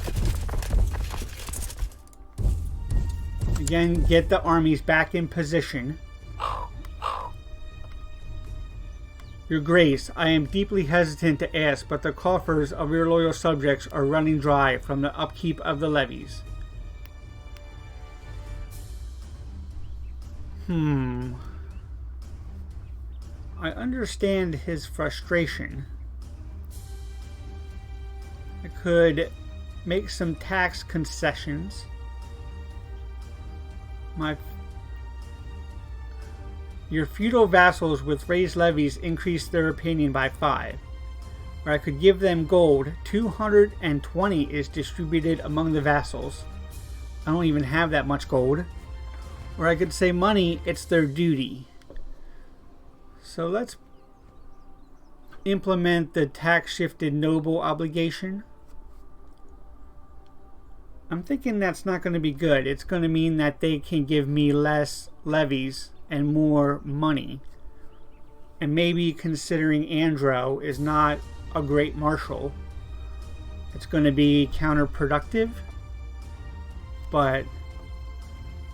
Again, get the armies back in position. Your Grace, I am deeply hesitant to ask, but the coffers of your loyal subjects are running dry from the upkeep of the levies. I understand his frustration. I could make some tax concessions. Your feudal vassals with raised levies increase their opinion by 5. Or I could give them gold. 220 is distributed among the vassals. I don't even have that much gold. Or I could say money, it's their duty. So let's implement the tax shifted noble obligation. I'm thinking that's not going to be good. It's going to mean that they can give me less levies and more money. And maybe considering Andro is not a great marshal, it's going to be counterproductive. But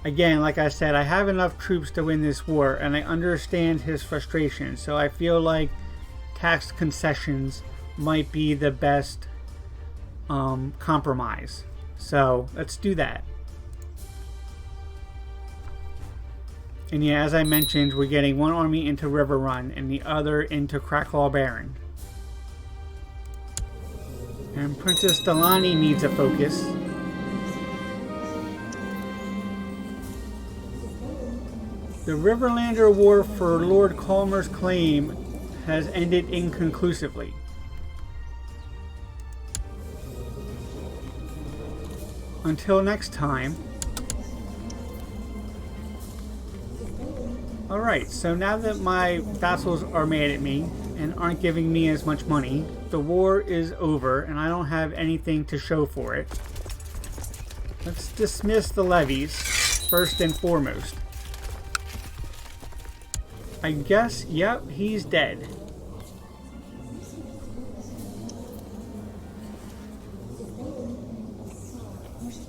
again, like I said, I have enough troops to win this war, and I understand his frustration. So I feel like tax concessions might be the best compromise. So let's do that. And yeah, as I mentioned, we're getting one army into River Run and the other into Cracklaw Baron. And Princess Delani needs a focus. The Riverlander War for Lord Calmer's claim has ended inconclusively. Until next time. Alright, so now that my vassals are mad at me and aren't giving me as much money, the war is over and I don't have anything to show for it. Let's dismiss the levies first and foremost. I guess, yep, he's dead.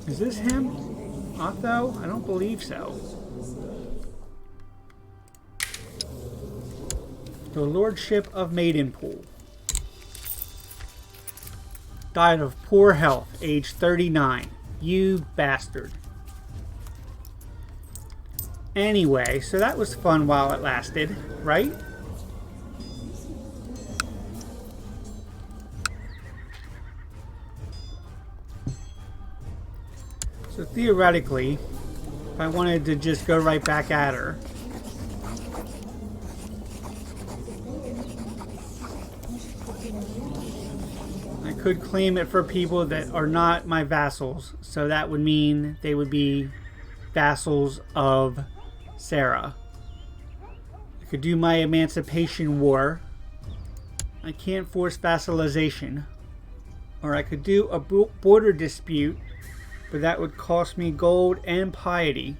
Is this him? Otho? I don't believe so. The Lordship of Maidenpool. Died of poor health, age 39. You bastard. Anyway, so that was fun while it lasted, right? So theoretically, if I wanted to just go right back at her, I could claim it for people that are not my vassals. So that would mean they would be vassals of Sarah. I could do my Emancipation War. I can't force vassalization. Or I could do a border dispute, but that would cost me gold and piety.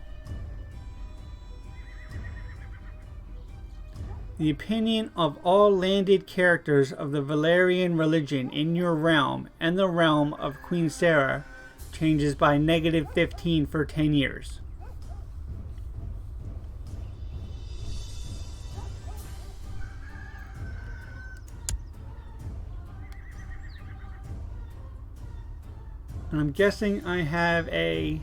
The opinion of all landed characters of the Valyrian religion in your realm and the realm of Queen Sarah changes by -15 for 10 years. And I'm guessing I have a...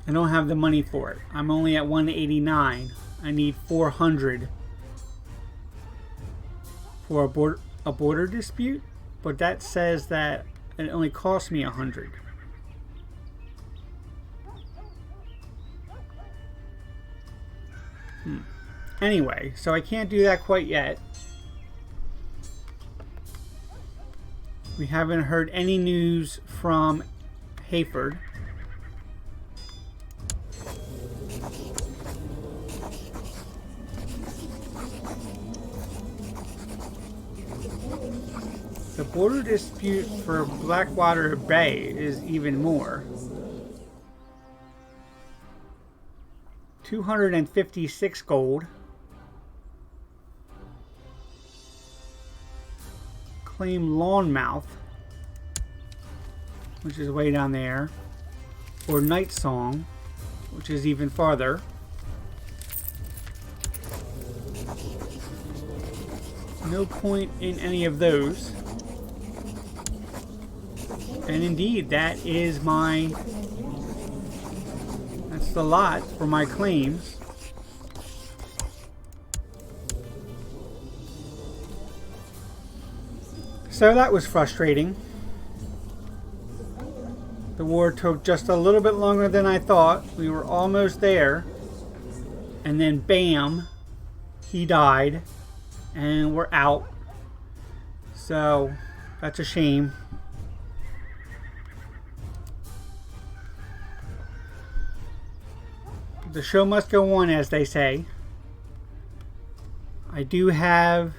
I don't have the money for it. I'm only at 189. I need 400 for a border dispute, but that says that it only costs me 100. Anyway, so I can't do that quite yet. We haven't heard any news from Hayford. The border dispute for Blackwater Bay is even more. 256 gold. Claim Lawnmouth, which is way down there, or Night Song, which is even farther. No point in any of those. And indeed, that's the lot for my claims. So that was frustrating. The war took just a little bit longer than I thought. We were almost there. And then bam, he died. And we're out. So that's a shame. The show must go on, as they say. I do have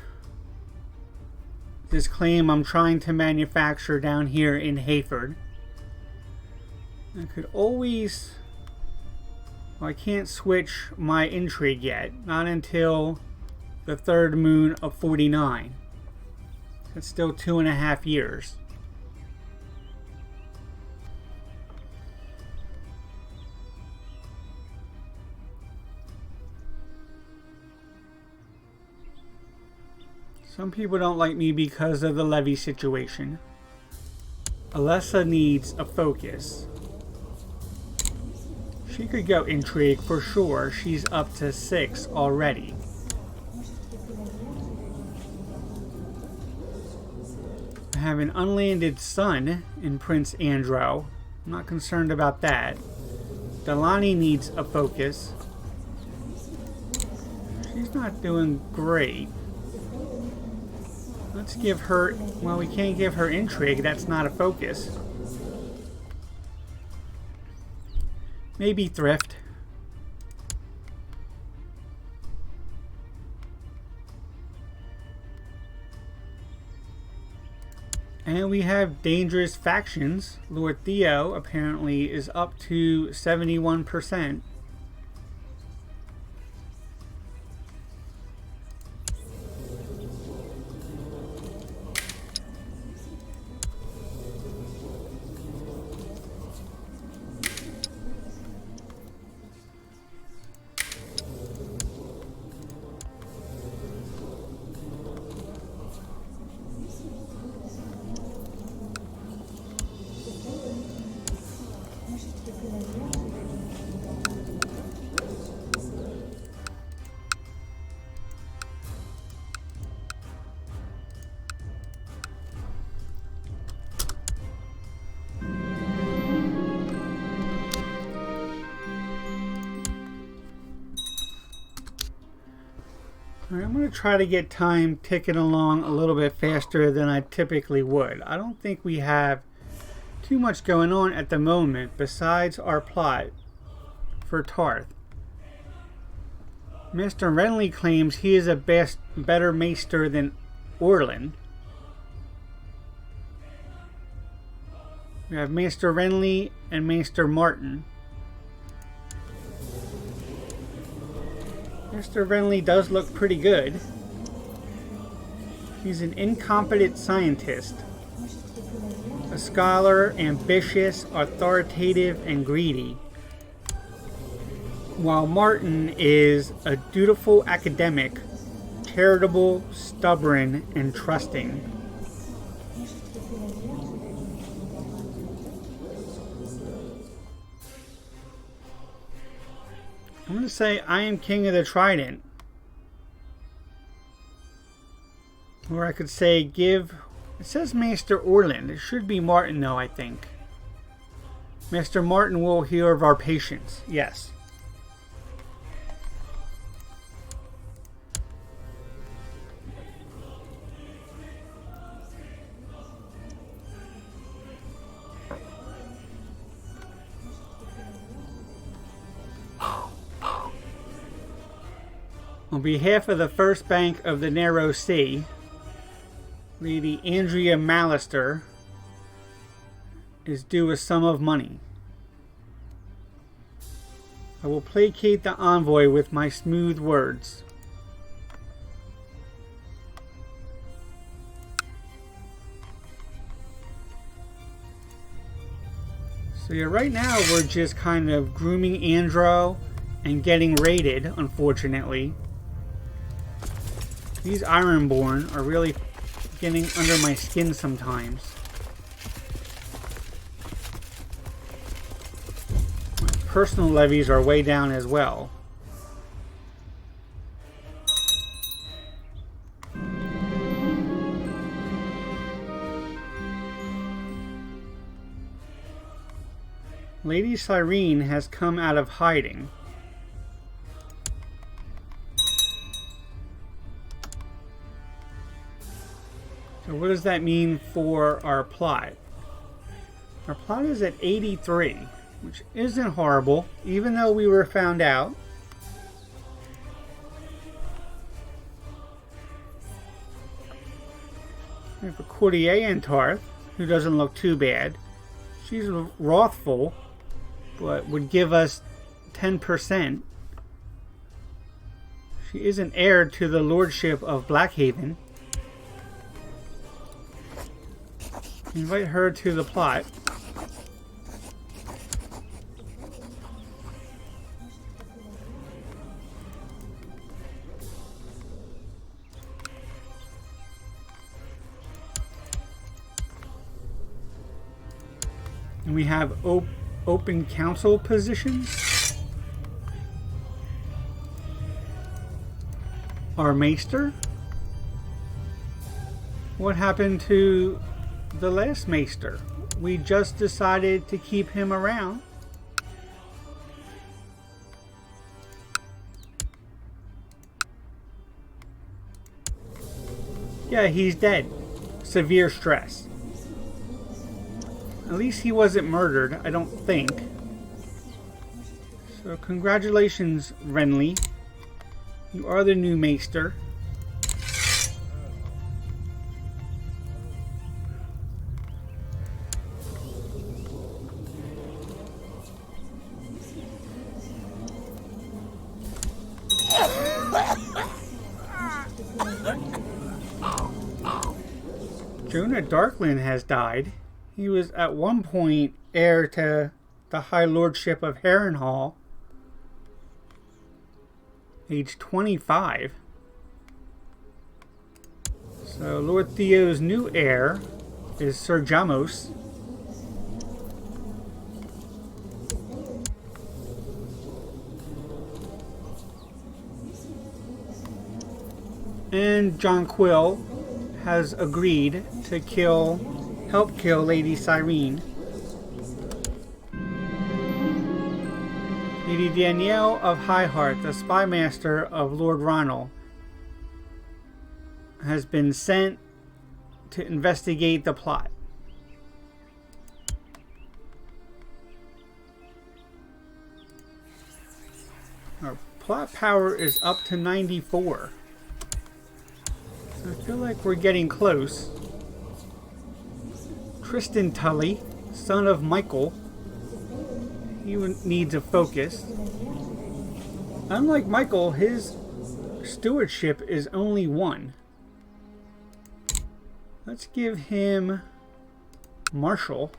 this claim I'm trying to manufacture down here in Hayford. I could always... Well, I can't switch my intrigue yet. Not until the third moon of 49. It's still 2.5 years. Some people don't like me because of the levy situation. Alessa needs a focus. She could go intrigue for sure. She's up to 6 already. I have an unlanded son in Prince Andro. I'm not concerned about that. Delani needs a focus. She's not doing great. Let's give her... Well, we can't give her intrigue. That's not a focus. Maybe thrift. And we have dangerous factions. Lord Theo apparently is up to 71%. I'm going to try to get time ticking along a little bit faster than I typically would. I don't think we have too much going on at the moment besides our plot for Tarth. Mr. Renly claims he is a better maester than Orland. We have Maester Renly and Maester Martin. Mr. Renly does look pretty good. He's an incompetent scientist. A scholar, ambitious, authoritative, and greedy. While Martin is a dutiful academic, charitable, stubborn, and trusting. I'm going to say I am king of the Trident. Or I could say give... It says Maester Orland. It should be Martin though, I think. Maester Martin will hear of our patience. Yes. On behalf of the First Bank of the Narrow Sea, Lady Andrea Mallister is due a sum of money. I will placate the envoy with my smooth words. So yeah, right now we're just kind of grooming Andro and getting raided, unfortunately. These Ironborn are really getting under my skin sometimes. My personal levies are way down as well. Lady Cyrene has come out of hiding. So what does that mean for our plot? Our plot is at 83, which isn't horrible, even though we were found out. We have a courtier in Tarth, who doesn't look too bad. She's wrathful, but would give us 10%. She is an heir to the lordship of Blackhaven. Invite her to the plot. And we have open council positions. Our Maester. What happened to the last Maester? We just decided to keep him around. Yeah, he's dead. Severe stress. At least he wasn't murdered, I don't think. So congratulations, Renly. You are the new Maester. Jonah Darkland has died. He was at one point heir to the High Lordship of Harrenhal. Age 25. So Lord Theo's new heir is Sir Jamos. And John Quill has agreed to help kill Lady Cyrene. Lady Danielle of Highheart, the spy master of Lord Ronald, has been sent to investigate the plot. Our plot power is up to 94. I feel like we're getting close. Orland Tully, son of Michael, he needs a focus. Unlike Michael, his stewardship is only 1. Let's give him Marshal.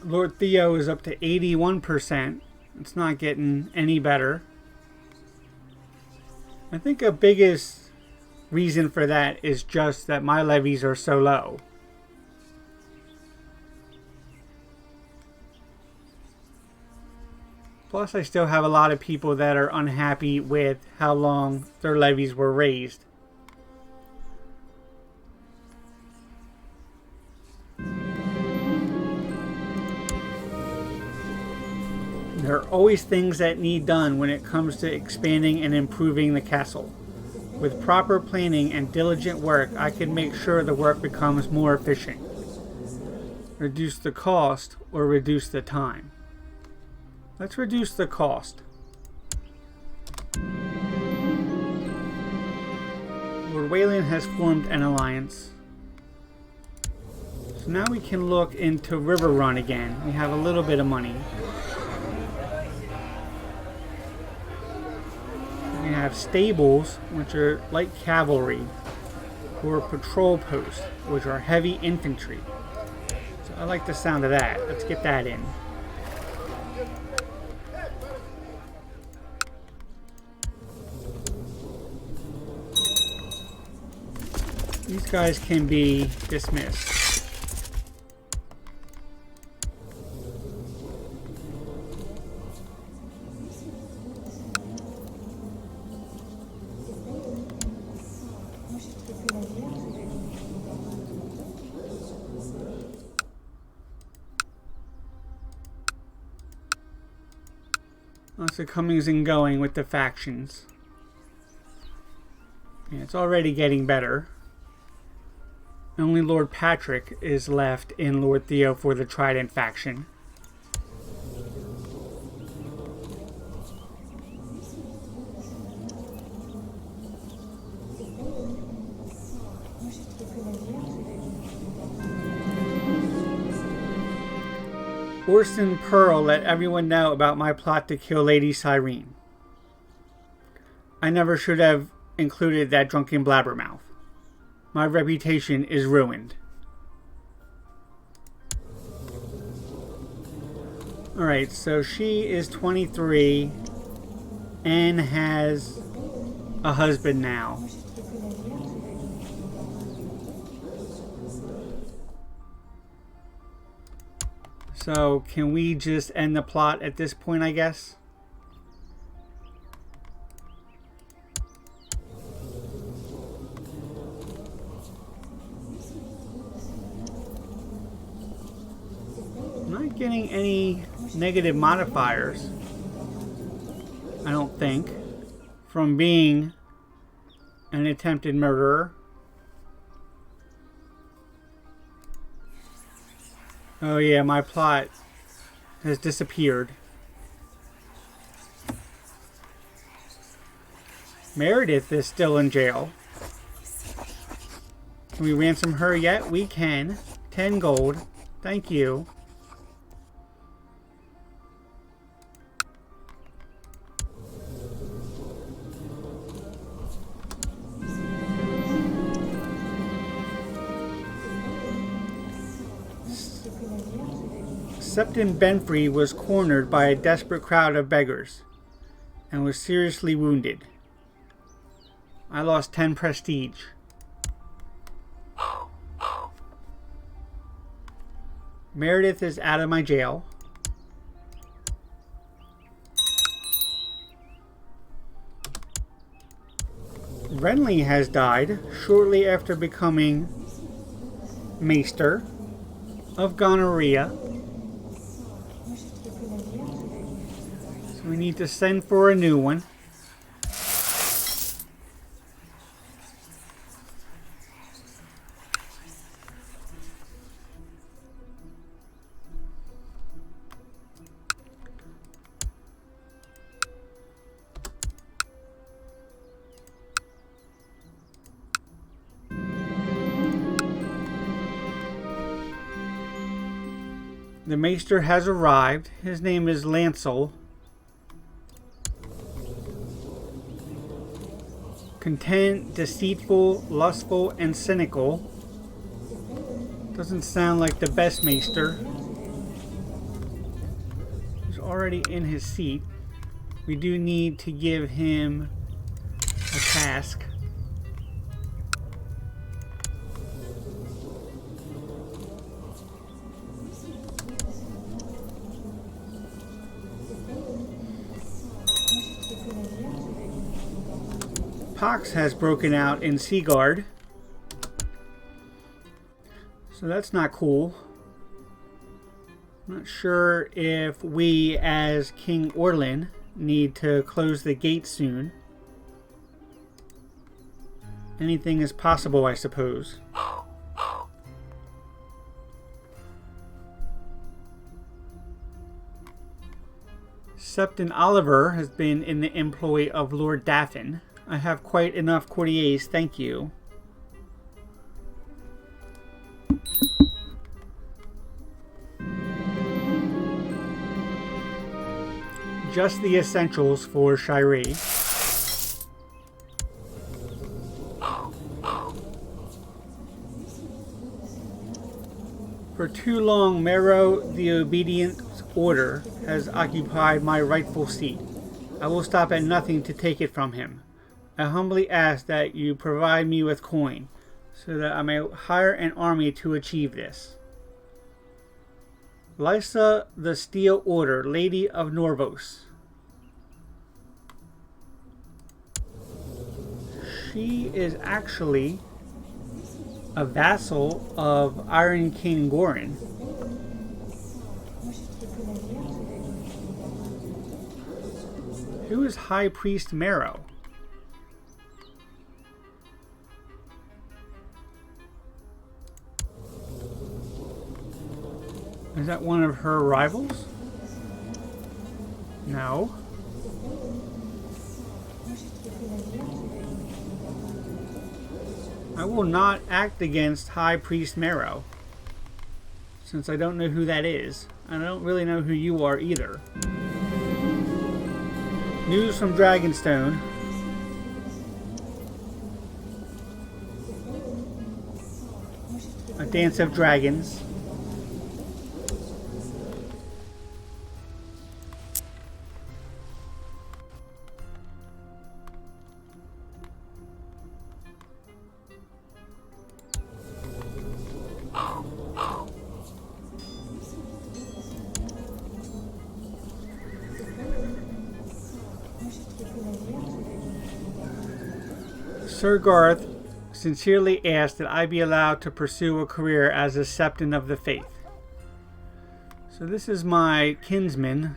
Lord Theo is up to 81%. It's not getting any better. I think a biggest reason for that is just that my levies are so low. Plus, I still have a lot of people that are unhappy with how long their levies were raised. There are always things that need done when it comes to expanding and improving the castle. With proper planning and diligent work, I can make sure the work becomes more efficient. Reduce the cost or reduce the time. Let's reduce the cost. Lord Wayland has formed an alliance. So now we can look into River Run again. We have a little bit of money. We have stables, which are light cavalry, or patrol posts, which are heavy infantry. So I like the sound of that. Let's get that in. These guys can be dismissed. Lots of comings and going with the factions. Yeah, it's already getting better. Only Lord Patrick is left in Lord Theo for the Trident faction. Orson Pearl let everyone know about my plot to kill Lady Cyrene. I never should have included that drunken blabbermouth. My reputation is ruined. Alright, so she is 23 and has a husband now. So, can we just end the plot at this point, I guess? I'm not getting any negative modifiers, I don't think, from being an attempted murderer. Oh yeah, my plot has disappeared. Meredith is still in jail. Can we ransom her yet? We can. 10 gold. Thank you. Septon Benfrey was cornered by a desperate crowd of beggars and was seriously wounded. I lost 10 prestige. Meredith is out of my jail. Renly has died shortly after becoming Maester of Gonorrhea. We need to send for a new one. The Maester has arrived. His name is Lancel. Content, deceitful, lustful, and cynical. Doesn't sound like the best Maester. He's already in his seat. We do need to give him a task. Pox has broken out in Seaguard, so that's not cool. I'm not sure if we as King Orland need to close the gate soon. Anything is possible, I suppose. Septon Oliver has been in the employ of Lord Daffin. I have quite enough courtiers, thank you. Just the essentials for Shiree. For too long, Marrow the Obedient Order has occupied my rightful seat. I will stop at nothing to take it from him. I humbly ask that you provide me with coin, so that I may hire an army to achieve this. Lysa the Steel Order, Lady of Norvos. She is actually a vassal of Iron King Goran. Who is High Priest Marrow? Is that one of her rivals? No. I will not act against High Priest Marrow, since I don't know who that is. I don't really know who you are either. News from Dragonstone. Dance of Dragons. Sir Garth sincerely asked that I be allowed to pursue a career as a Septon of the Faith. So this is my kinsman,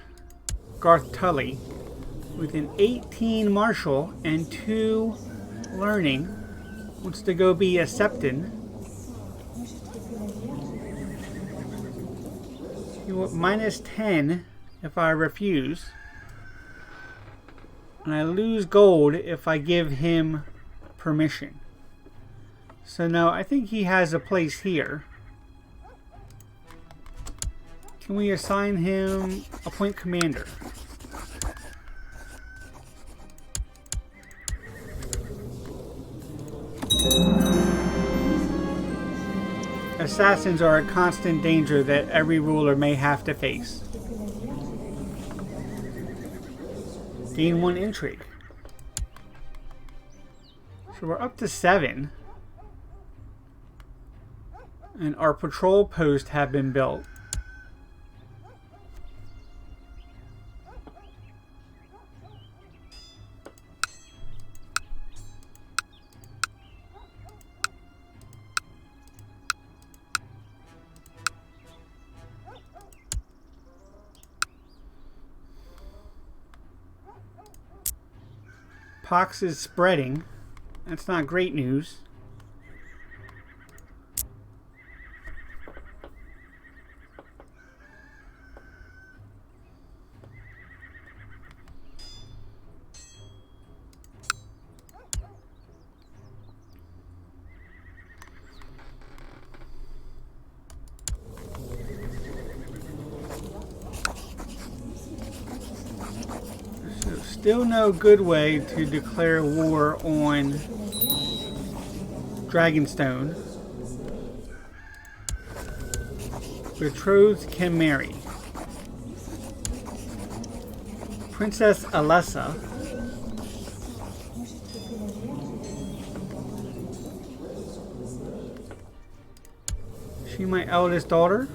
Garth Tully, with an 18 martial and 2 learning. Wants to go be a Septon. You want minus 10 if I refuse. And I lose gold if I give him permission. So no, I think he has a place here. Can we assign him appoint commander? Assassins are a constant danger that every ruler may have to face. Gain 1 intrigue. So we're up to 7. And our patrol posts have been built. Pox is spreading. That's not great news. Still no good way to declare war on Dragonstone. Betrothed can marry. Princess Alessa. She my eldest daughter?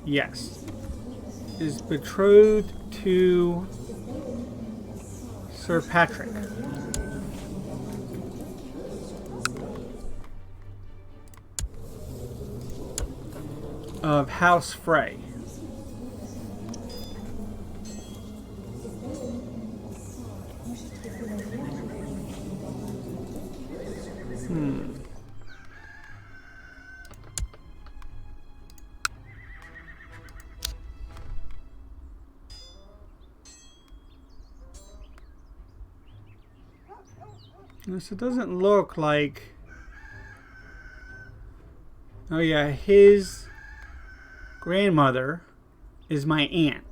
Yes. Is betrothed to Sir Patrick. Of House Frey. This doesn't look like... Oh yeah, his grandmother is my aunt.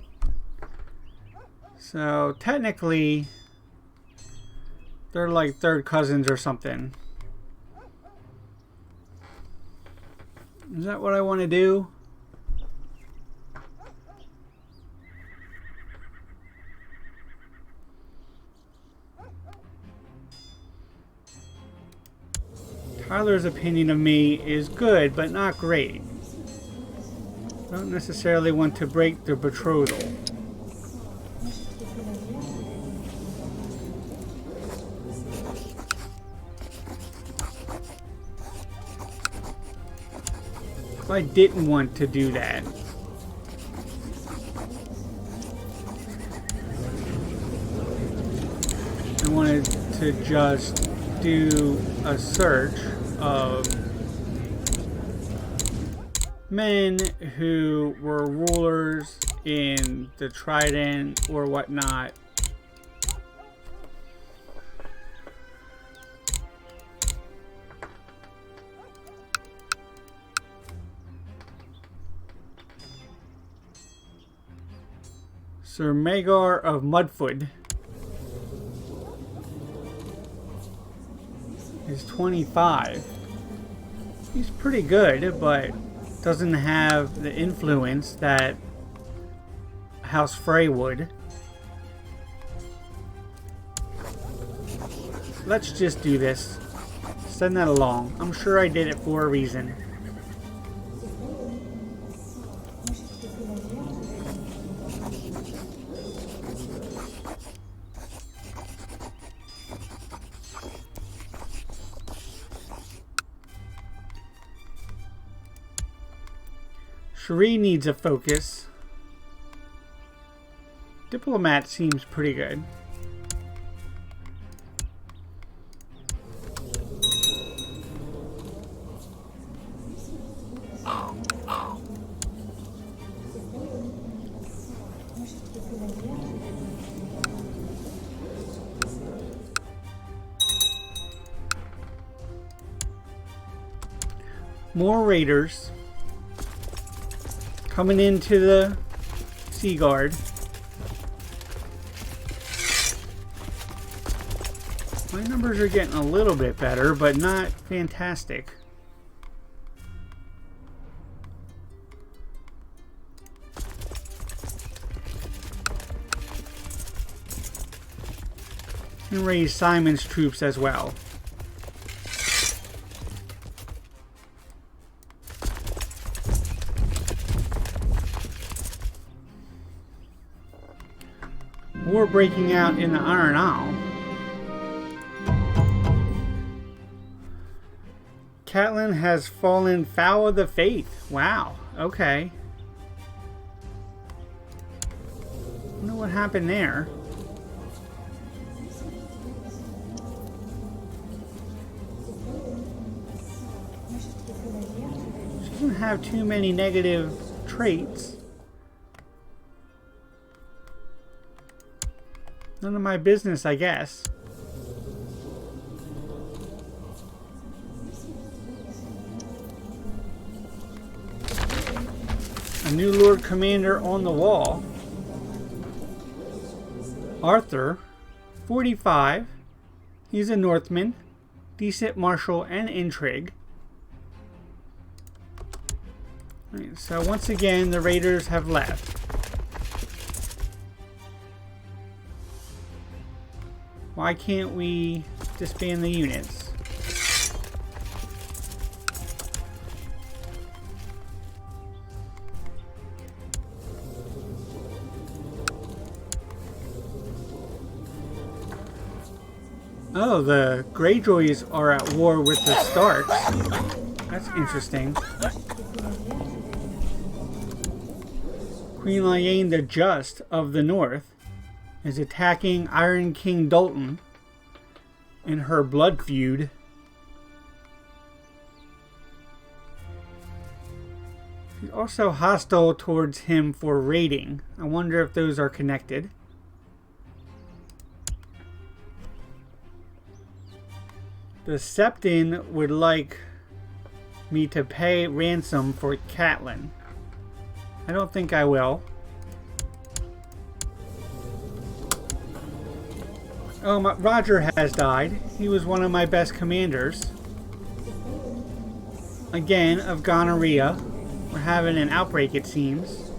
So technically, they're like third cousins or something. Is that what I want to do? Tyler's opinion of me is good, but not great. I don't necessarily want to break the betrothal. If I didn't want to do that, I wanted to just do a search of men who were rulers in the Trident or whatnot. Sir Magar of Mudfoot is 25. He's pretty good, but doesn't have the influence that House Frey would. Let's just do this. Send that along. I'm sure I did it for a reason. Cherie needs a focus. Diplomat seems pretty good. More raiders coming into the Sea Guard. My numbers are getting a little bit better, but not fantastic. And raise Simon's troops as well. War breaking out in the Iron Isle. Catelyn has fallen foul of the faith. Wow. Okay. I wonder what happened there. She doesn't have too many negative traits. None of my business, I guess. A new Lord Commander on the wall. Arthur, 45. He's a Northman. Decent martial and intrigue. Right, so once again, the raiders have left. Why can't we disband the units? Oh, the Greyjoys are at war with the Starks. That's interesting. Queen Lyanne the Just of the North is attacking Iron King Dalton in her blood feud. She's also hostile towards him for raiding. I wonder if those are connected. The Septon would like me to pay ransom for Catelyn. I don't think I will. Oh, Roger has died. He was one of my best commanders. Again, of gonorrhea. We're having an outbreak, it seems.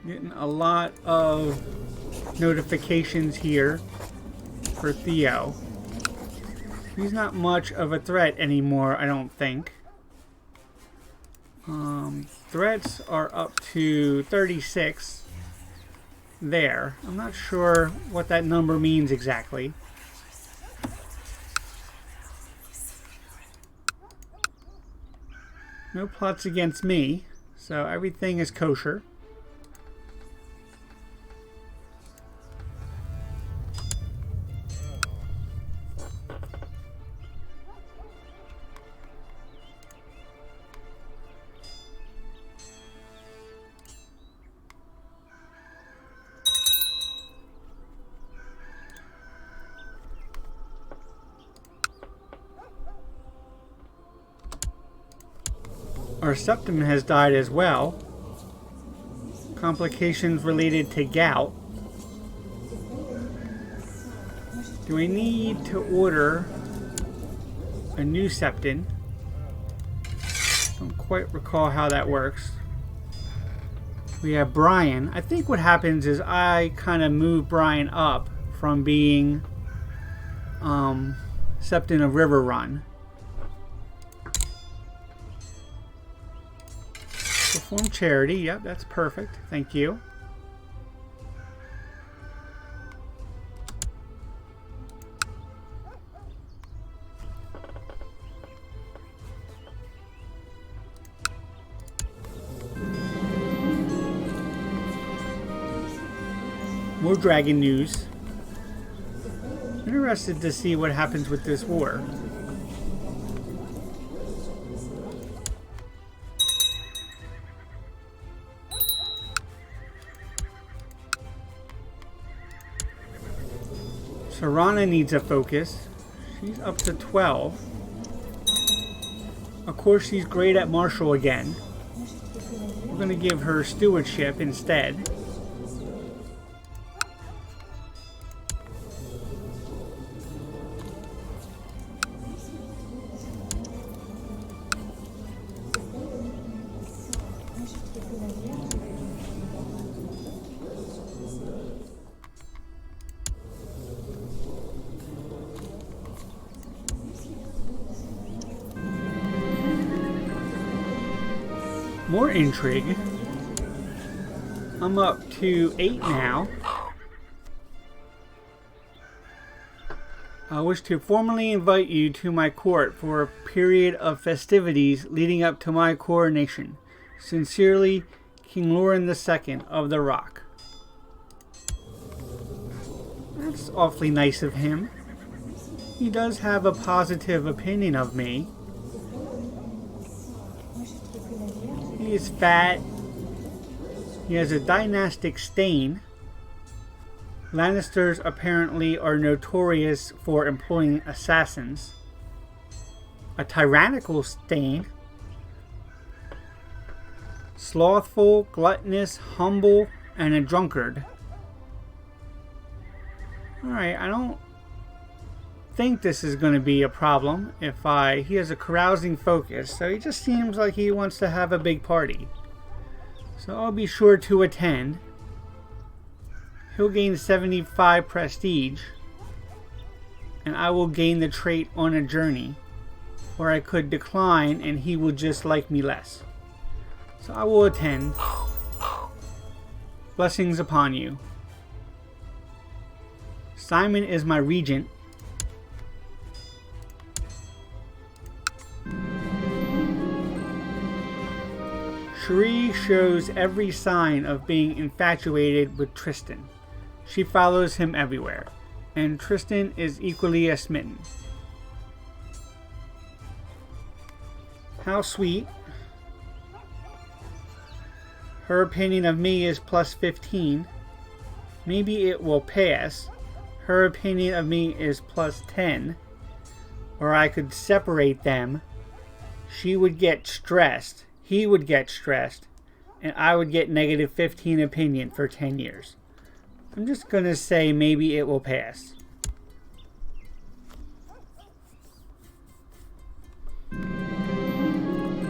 Getting a lot of notifications here for Theo. He's not much of a threat anymore, I don't think. Threats are up to 36 there. I'm not sure what that number means exactly. No plots against me, so everything is kosher. Our Septon has died as well. Complications related to gout. Do I need to order a new septon? Don't quite recall how that works. We have Brian. I think what happens is I kind of move Brian up from being Septon of River Run. Perform charity. Yep, that's perfect. Thank you. More dragon news. Interested to see what happens with this war. Serana needs a focus. She's up to 12. Of course, she's great at martial again. We're going to give her stewardship instead. More intrigue. I'm up to 8 now. I wish to formally invite you to my court for a period of festivities leading up to my coronation. Sincerely, King Orland II of the Rock. That's awfully nice of him. He does have a positive opinion of me. He is fat. He has a dynastic stain. Lannisters apparently are notorious for employing assassins. A tyrannical stain. Slothful, gluttonous, humble, and a drunkard. Alright, I don't think this is going to be a problem. He has a carousing focus, so he just seems like he wants to have a big party. So I'll be sure to attend. He'll gain 75 prestige, and I will gain the trait on a journey, or I could decline and he will just like me less. So I will attend. Blessings upon you. Simon is my regent. Cherie shows every sign of being infatuated with Tristan. She follows him everywhere, and Tristan is equally as smitten. How sweet. Her opinion of me is plus 15. Maybe it will pass. Her opinion of me is plus 10. Or I could separate them. She would get stressed. He would get stressed. And I would get negative 15 opinion for 10 years. I'm just going to say maybe it will pass.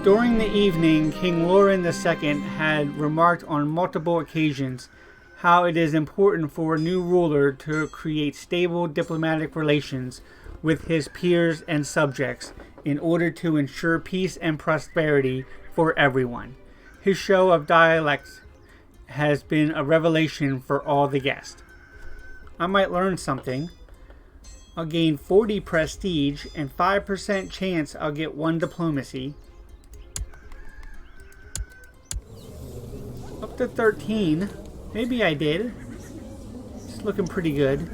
During the evening, King Orland II had remarked on multiple occasions how it is important for a new ruler to create stable diplomatic relations with his peers and subjects in order to ensure peace and prosperity for everyone. His show of dialect has been a revelation for all the guests. I might learn something. I'll gain 40 prestige and 5% chance I'll get 1 diplomacy. Up to 13. Maybe I did. It's looking pretty good.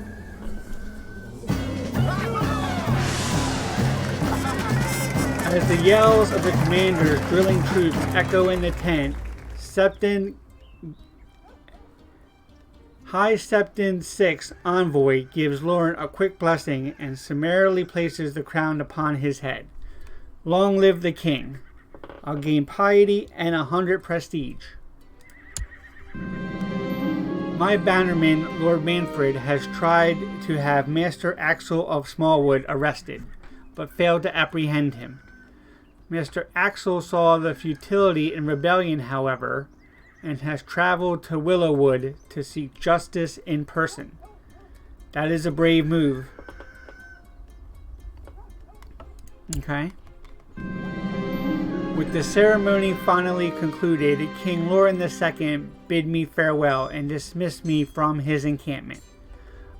As the yells of the commanders drilling troops echo in the tent, High Septon 6 envoy gives Orland a quick blessing and summarily places the crown upon his head. Long live the king. I'll gain piety and 100 prestige. My bannerman, Lord Manfred, has tried to have Master Axel of Smallwood arrested, but failed to apprehend him. Master Axel saw the futility in rebellion, however, and has traveled to Willowwood to seek justice in person. That is a brave move. Okay. With the ceremony finally concluded, King Loren II bid me farewell and dismissed me from his encampment.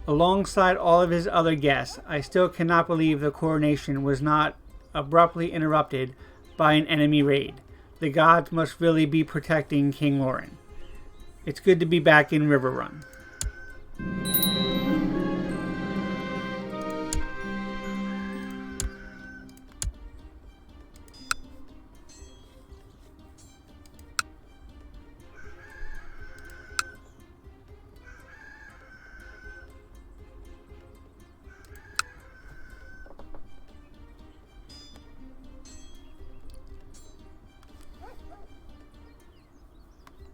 Alongside all of his other guests, I still cannot believe the coronation was not abruptly interrupted by an enemy raid. The gods must really be protecting King Loren. It's good to be back in Riverrun.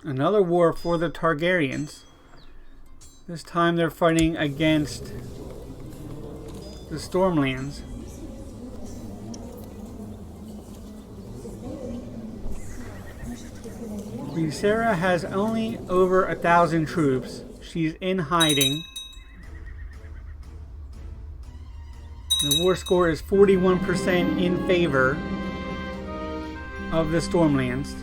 Another war for the Targaryens. This time they're fighting against the Stormlands. Rhaenyra has only over 1,000 troops. She's in hiding. The war score is 41% in favor of the Stormlands.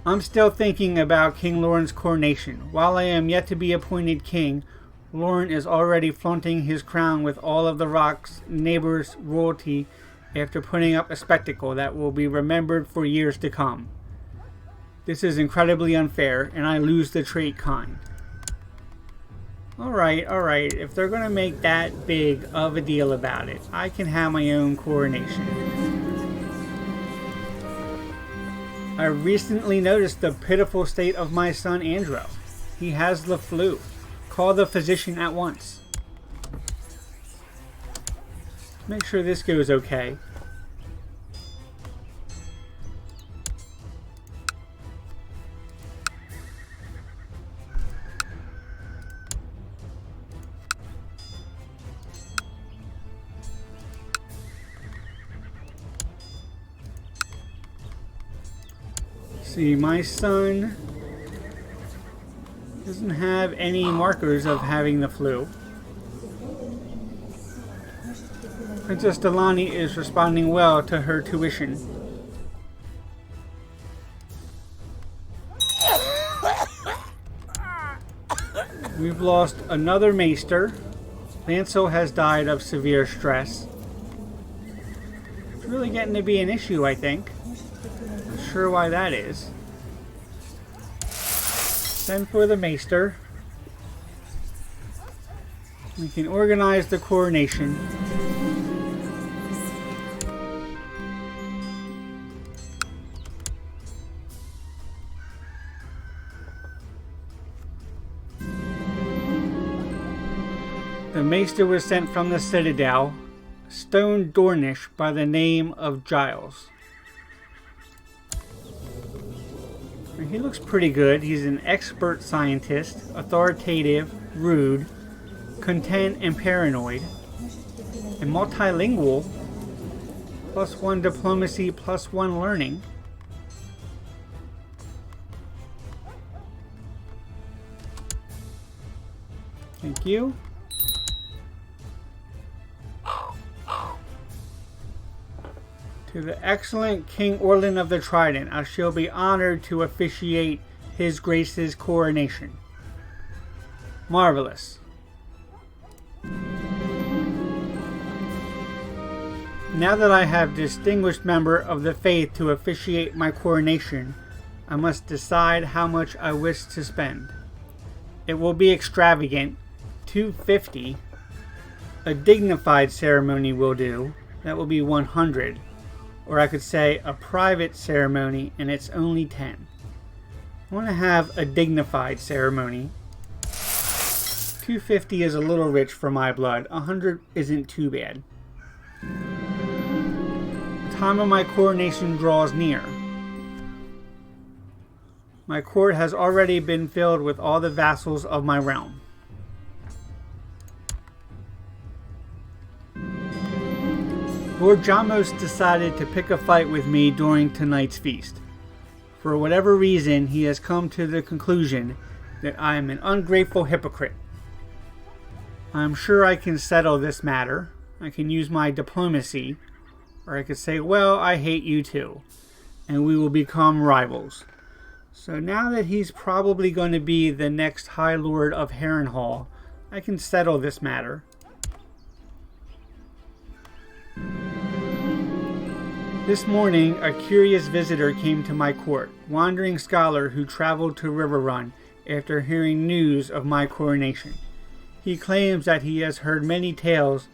I'm still thinking about King Loren's coronation. While I am yet to be appointed king, Loren is already flaunting his crown with all of the Rock's neighbors' royalty after putting up a spectacle that will be remembered for years to come. This is incredibly unfair, and I lose the trait kind. Alright, if they're going to make that big of a deal about it, I can have my own coronation. I recently noticed the pitiful state of my son Andrew. He has the flu. Call the physician at once. Make sure this goes okay. See, my son doesn't have any markers of having the flu. Princess Delani is responding well to her tuition. We've lost another maester. Lancel has died of severe stress. It's really getting to be an issue, I think. Not sure why that is. Send for the maester. We can organize the coronation. The maester was sent from the citadel, Stone Dornish, by the name of Giles. He looks pretty good. He's an expert scientist, authoritative, rude, content and paranoid, and multilingual, +1 diplomacy, +1 learning. Thank you. To the excellent King Orland of the Trident, I shall be honored to officiate His Grace's coronation. Marvelous. Now that I have distinguished member of the faith to officiate my coronation, I must decide how much I wish to spend. It will be extravagant, $250. A dignified ceremony will do, that will be $100. Or I could say a private ceremony and it's only $10. I want to have a dignified ceremony. $250 is a little rich for my blood. $100 isn't too bad. The time of my coronation draws near. My court has already been filled with all the vassals of my realm. Lord Jamos decided to pick a fight with me during tonight's feast. For whatever reason, he has come to the conclusion that I am an ungrateful hypocrite. I am sure I can settle this matter. I can use my diplomacy, or I could say, well, I hate you too, and we will become rivals. So now that he's probably going to be the next High Lord of Harrenhal, I can settle this matter. This morning, a curious visitor came to my court, wandering scholar who traveled to Riverrun after hearing news of my coronation. He claims that he has heard many tales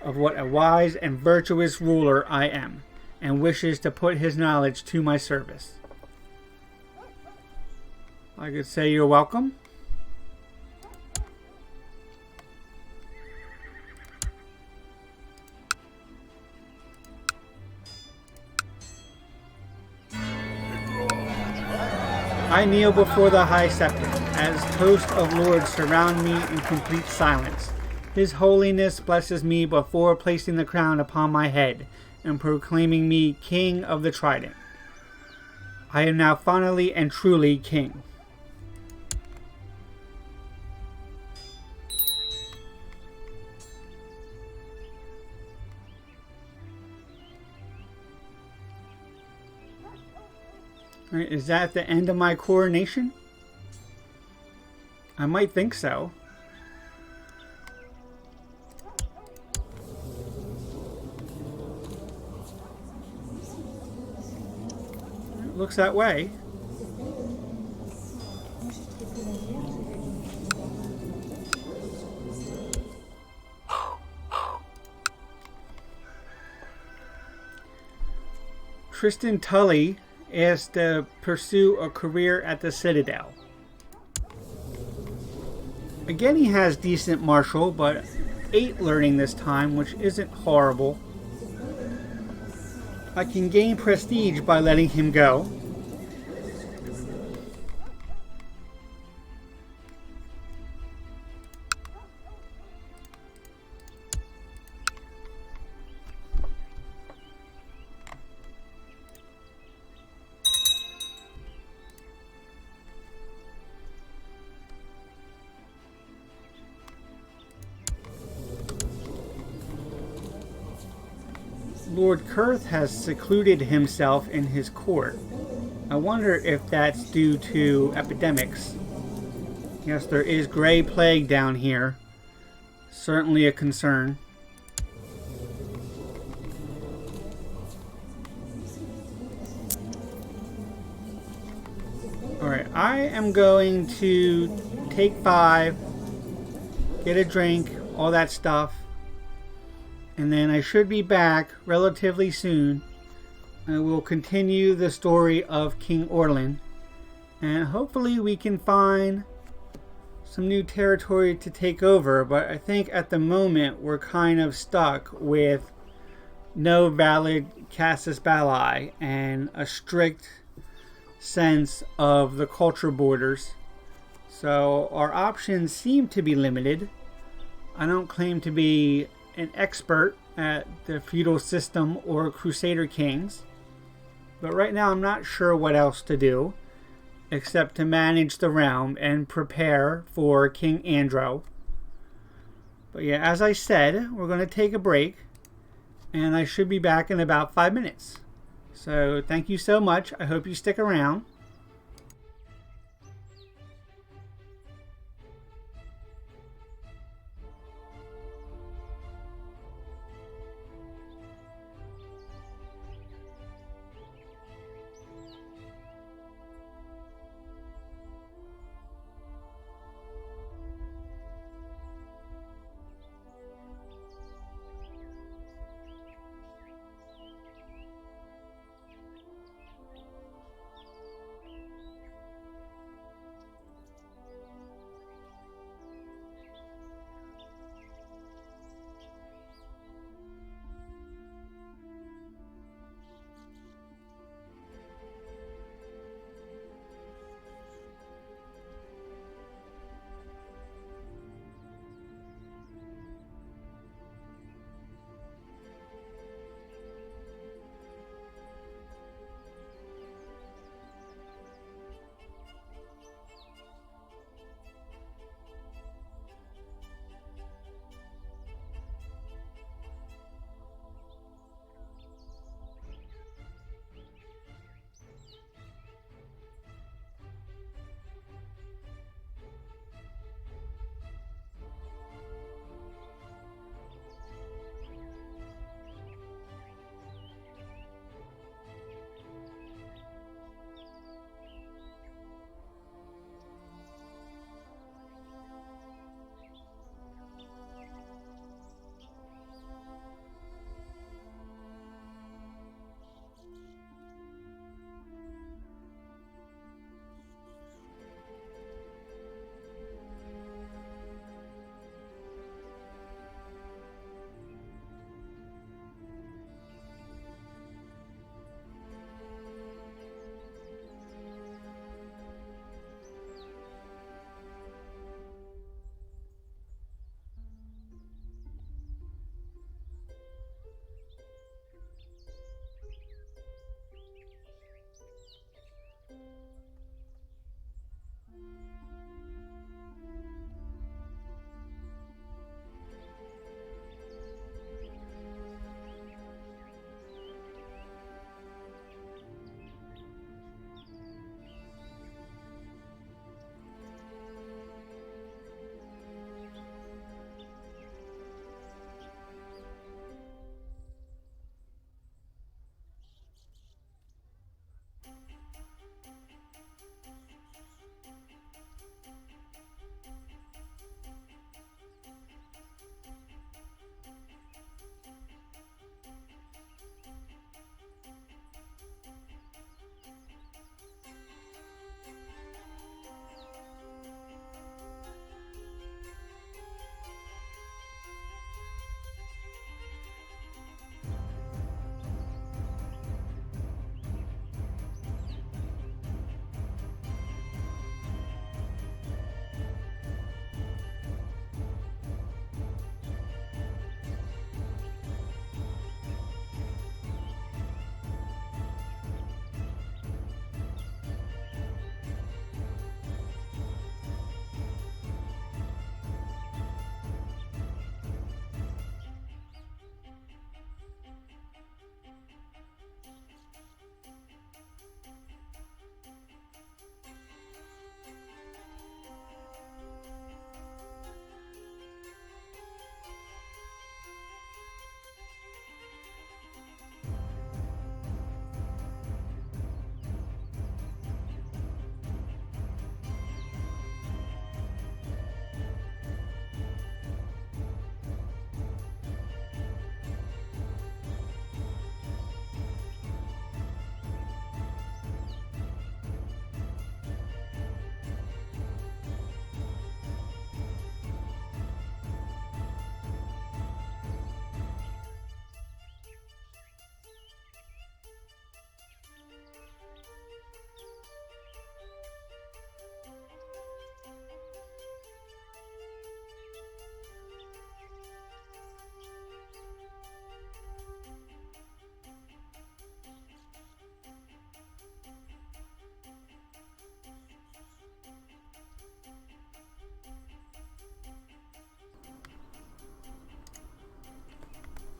of what a wise and virtuous ruler I am, and wishes to put his knowledge to my service. I could say you're welcome. I kneel before the High Scepter, as host of lords surround me in complete silence. His Holiness blesses me before placing the crown upon my head and proclaiming me King of the Trident. I am now finally and truly King. Right, is that the end of my coronation? I might think so. It looks that way. Orland Tully is to pursue a career at the Citadel. Again, he has decent martial, but 8 learning this time, which isn't horrible. I can gain prestige by letting him go. Lord Kurth has secluded himself in his court. I wonder if that's due to epidemics. Yes, there is gray plague down here. Certainly a concern. Alright, I am going to take 5, get a drink, all that stuff. And then I should be back relatively soon. I will continue the story of King Orland. And hopefully we can find some new territory to take over. But I think at the moment we're kind of stuck with no valid casus belli and a strict sense of the culture borders. So our options seem to be limited. I don't claim to be an expert at the feudal system or Crusader Kings, but right now I'm not sure what else to do except to manage the realm and prepare for King Andro. But yeah, as I said, we're going to take a break and I should be back in about 5 minutes. So thank you so much. I hope you stick around.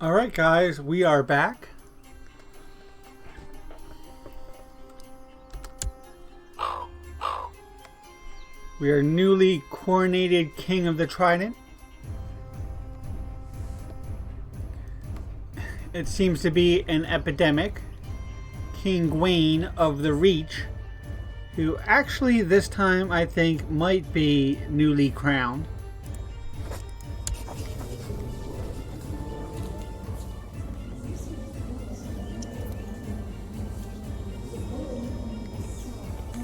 Alright guys, we are back. We are newly coronated King of the Trident. It seems to be an epidemic. King Gawain of the Reach, who actually this time I think might be newly crowned.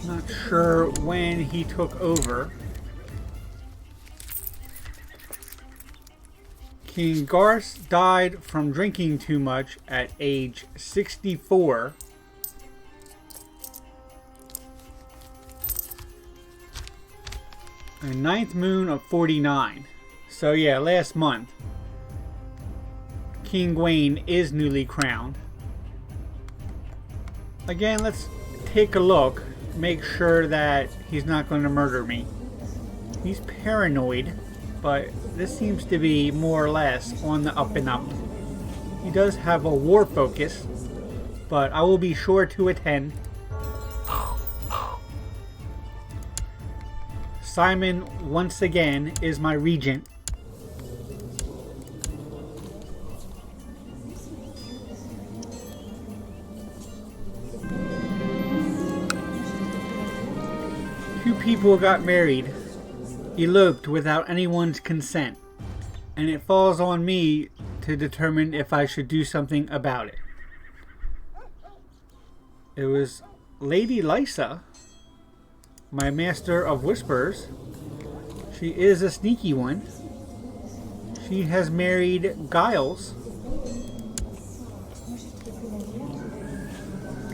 Not sure when he took over. King Garth died from drinking too much at age 64. A ninth moon of 49. So yeah, last month. King Gawain is newly crowned. Again, let's take a look. Make sure that he's not going to murder me. He's paranoid, but this seems to be more or less on the up and up. He does have a war focus, but I will be sure to attend. Simon, once again, is my regent. Two people got married, eloped without anyone's consent, and it falls on me to determine if I should do something about it. It was Lady Lysa, my master of whispers. She is a sneaky one. She has married Giles.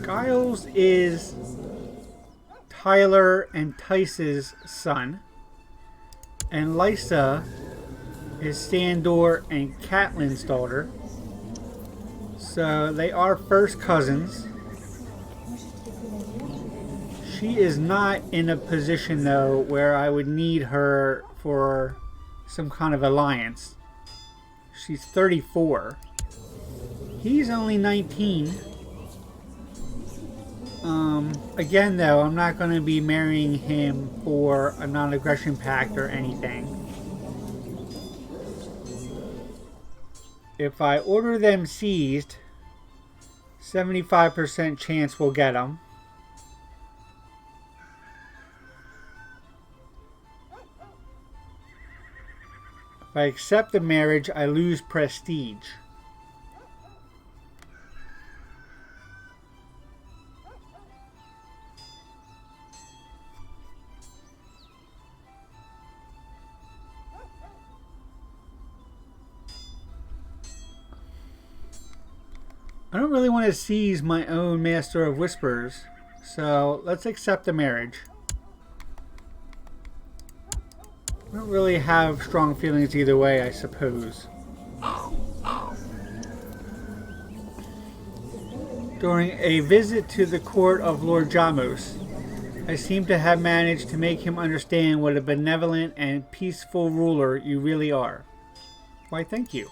Giles is Tyler and Tice's son, and Lysa is Sandor and Catelyn's daughter. So they are first cousins. She is not in a position though where I would need her for some kind of alliance. She's 34. He's only 19. Again though, I'm not going to be marrying him for a non-aggression pact or anything. If I order them seized, 75% chance we'll get them. If I accept the marriage, I lose prestige. I don't really want to seize my own Master of Whispers, so let's accept the marriage. I don't really have strong feelings either way, I suppose. During a visit to the court of Lord Jamos, I seem to have managed to make him understand what a benevolent and peaceful ruler you really are. Why, thank you.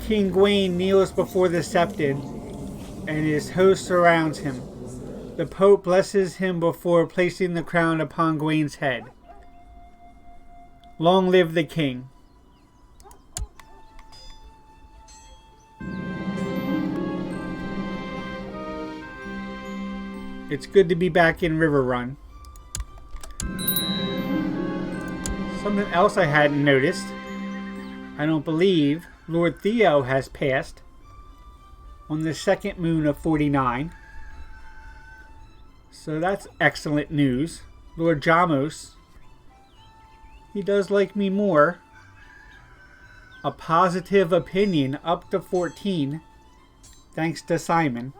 King Gawain kneels before the septon, and his host surrounds him. The Pope blesses him before placing the crown upon Gawain's head. Long live the king. It's good to be back in Riverrun. Something else I hadn't noticed. I don't believe Lord Theo has passed on the second moon of 49. So that's excellent news. Lord Jamos, he does like me more. A positive opinion up to 14, thanks to Simon.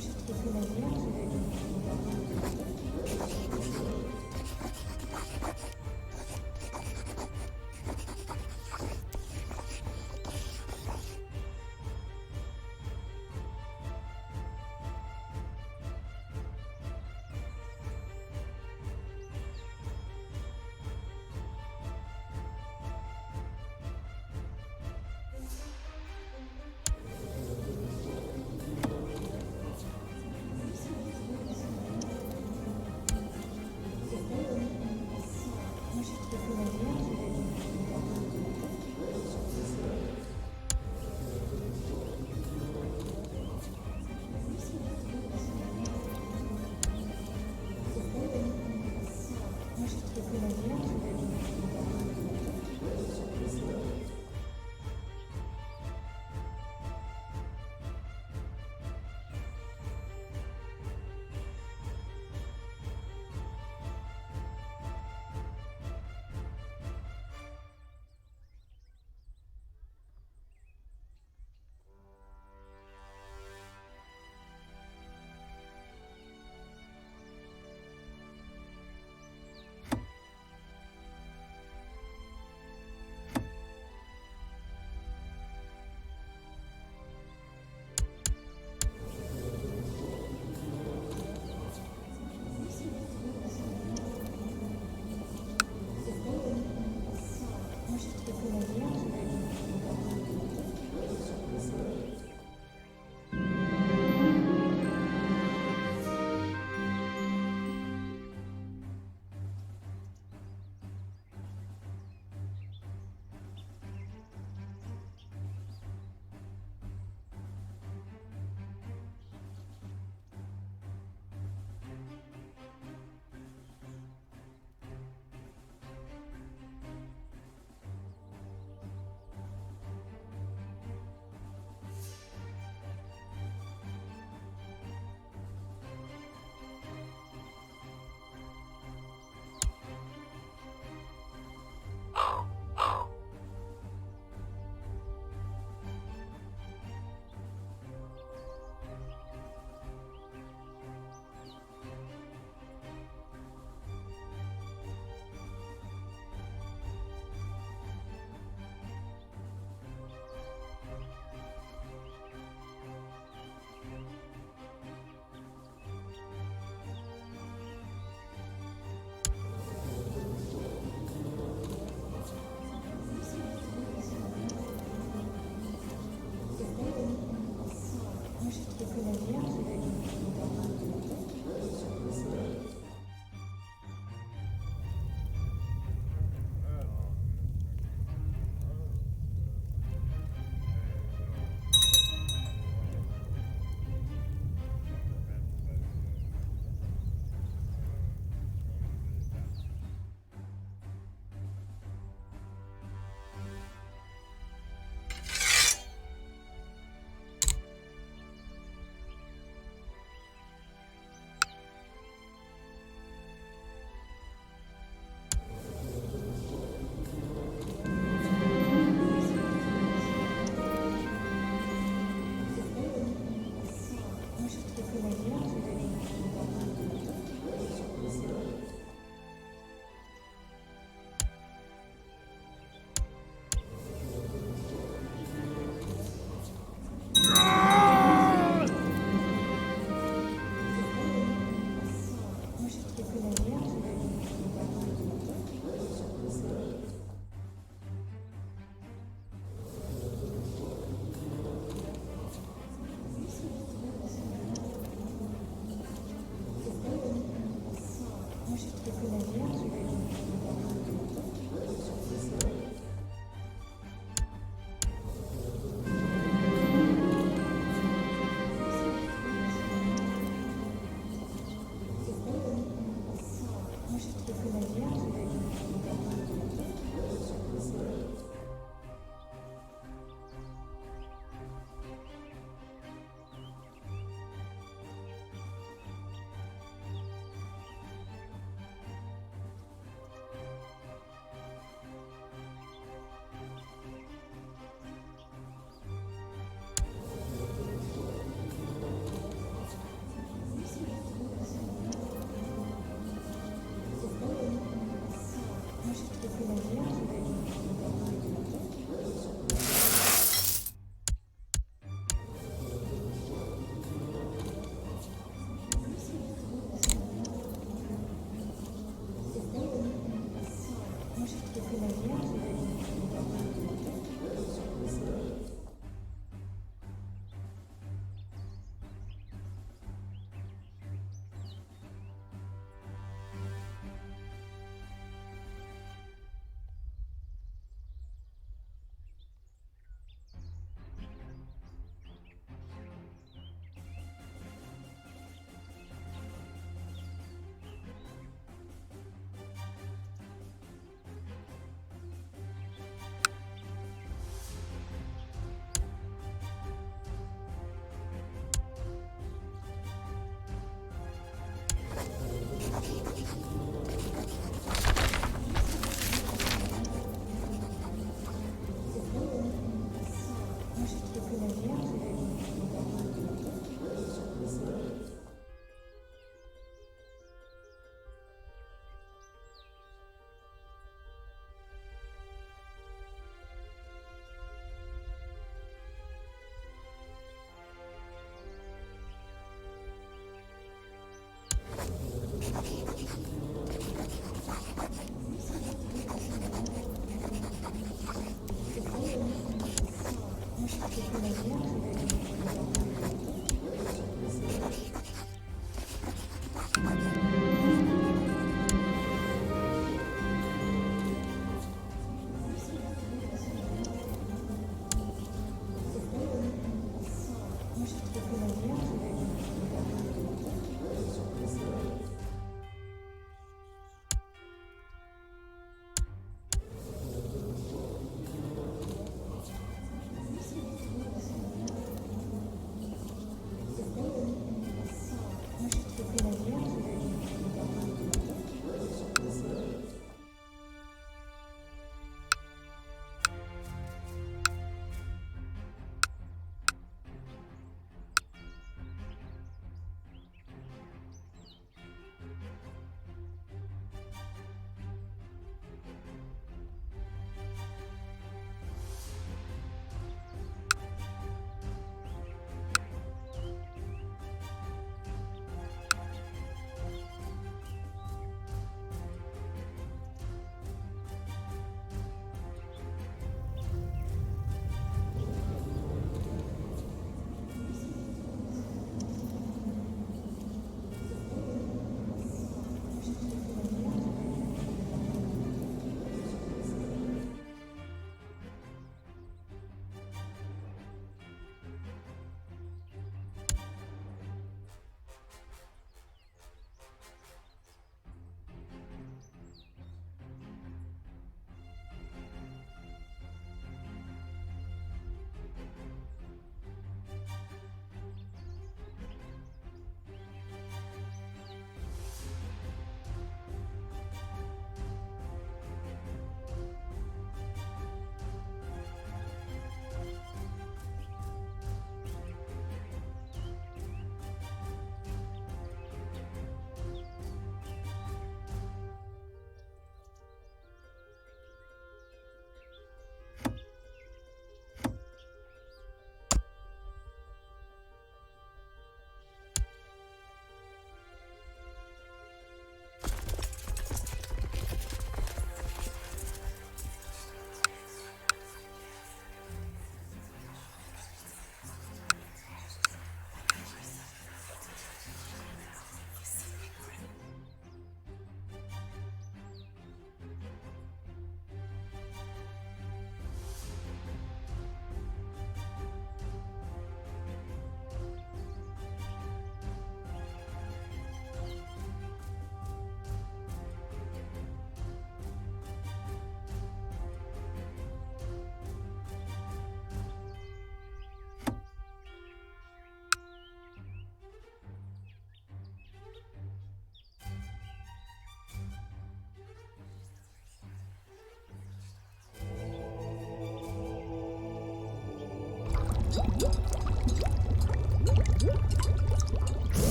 wszystkie chwilenie.